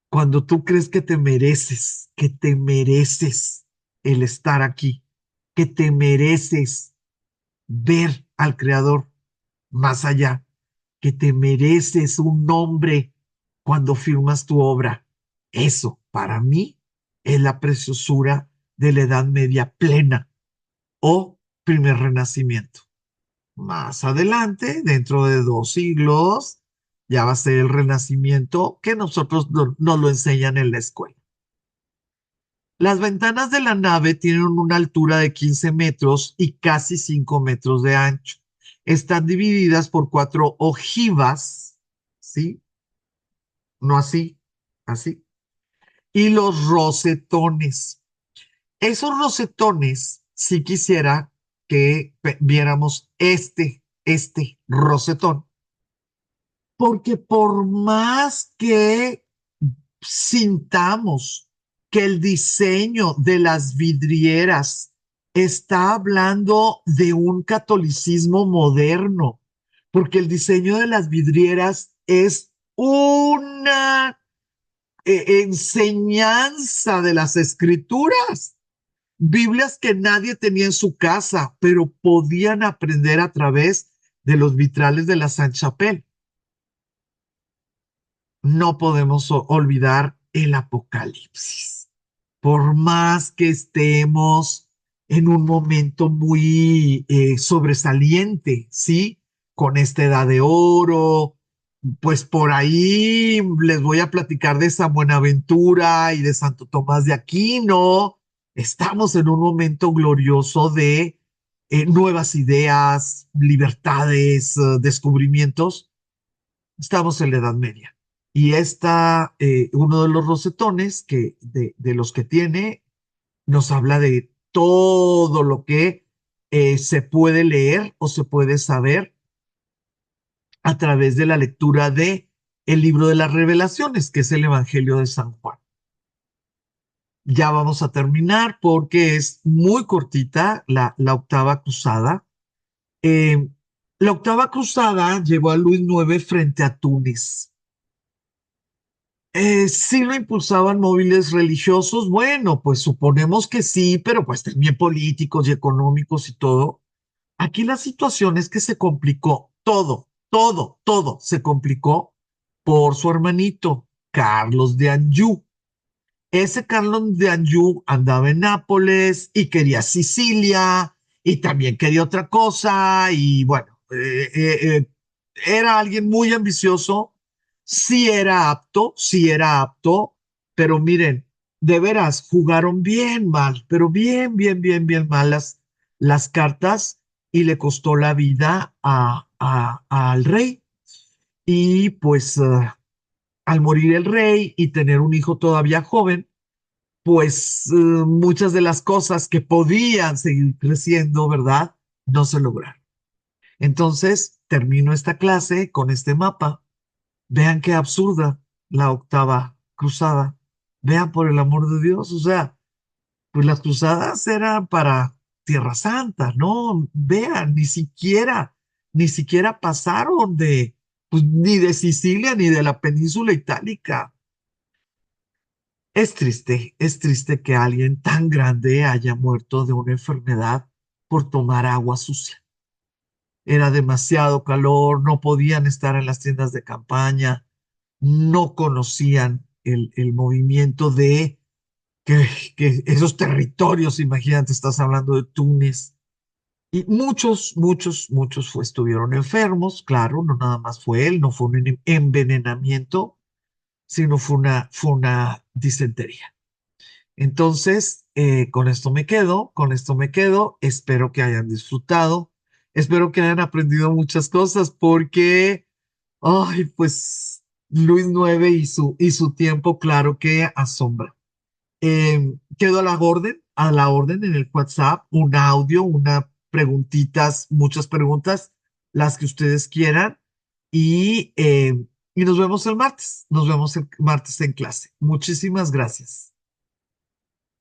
Cuando tú crees que te mereces el estar aquí, que te mereces ver al Creador más allá, que te mereces un nombre cuando firmas tu obra. Eso, para mí, es la preciosura de la Edad Media plena o primer renacimiento. Más adelante, dentro de 2 siglos, ya va a ser el renacimiento que nosotros nos lo enseñan en la escuela. Las ventanas de la nave tienen una altura de 15 metros y casi 5 metros de ancho. Están divididas por 4 ojivas, ¿sí? No así, así. Y los rosetones. Esos rosetones, si quisiera que viéramos este rosetón, porque por más que sintamos que el diseño de las vidrieras está hablando de un catolicismo moderno, porque el diseño de las vidrieras es una enseñanza de las escrituras. Biblias que nadie tenía en su casa, pero podían aprender a través de los vitrales de la Sainte-Chapelle. No podemos olvidar el Apocalipsis. Por más que estemos en un momento muy sobresaliente, ¿sí? Con esta edad de oro, pues por ahí les voy a platicar de San Buenaventura y de Santo Tomás de Aquino. Estamos en un momento glorioso de nuevas ideas, libertades, descubrimientos. Estamos en la Edad Media. Y uno de los rosetones de los que tiene nos habla de todo lo que se puede leer o se puede saber a través de la lectura de el libro de las revelaciones, que es el Evangelio de San Juan. Ya vamos a terminar porque es muy cortita la octava cruzada. Eh, la octava cruzada llevó a Luis IX frente a Túnez. Sí lo impulsaban móviles religiosos, bueno, pues suponemos que sí, pero pues también políticos y económicos y todo. Aquí la situación es que se complicó todo se complicó por su hermanito, Carlos de Anjou. Ese Carlos de Anjou andaba en Nápoles y quería Sicilia y también quería otra cosa y bueno, era alguien muy ambicioso, sí era apto, pero miren, de veras jugaron bien mal, pero bien mal las cartas y le costó la vida al rey. Y pues al morir el rey y tener un hijo todavía joven, pues muchas de las cosas que podían seguir creciendo, ¿verdad? No se lograron. Entonces, termino esta clase con este mapa. Vean qué absurda la octava cruzada. Vean por el amor de Dios, o sea, pues las cruzadas eran para Tierra Santa, ¿no? Vean, ni siquiera pasaron pues, ni de Sicilia ni de la península itálica. Es triste que alguien tan grande haya muerto de una enfermedad por tomar agua sucia. Era demasiado calor, no podían estar en las tiendas de campaña, no conocían el movimiento que, que esos territorios, imagínate, estás hablando de Túnez. Y muchos estuvieron enfermos, claro, no nada más fue él, no fue un envenenamiento, sino fue una disentería. Entonces, con esto me quedo, espero que hayan disfrutado, espero que hayan aprendido muchas cosas porque, ay, pues Luis IX y su tiempo, claro que asombra. Quedo a la orden en el WhatsApp, un audio, una preguntitas, muchas preguntas, las que ustedes quieran y nos vemos el martes en clase. Muchísimas gracias.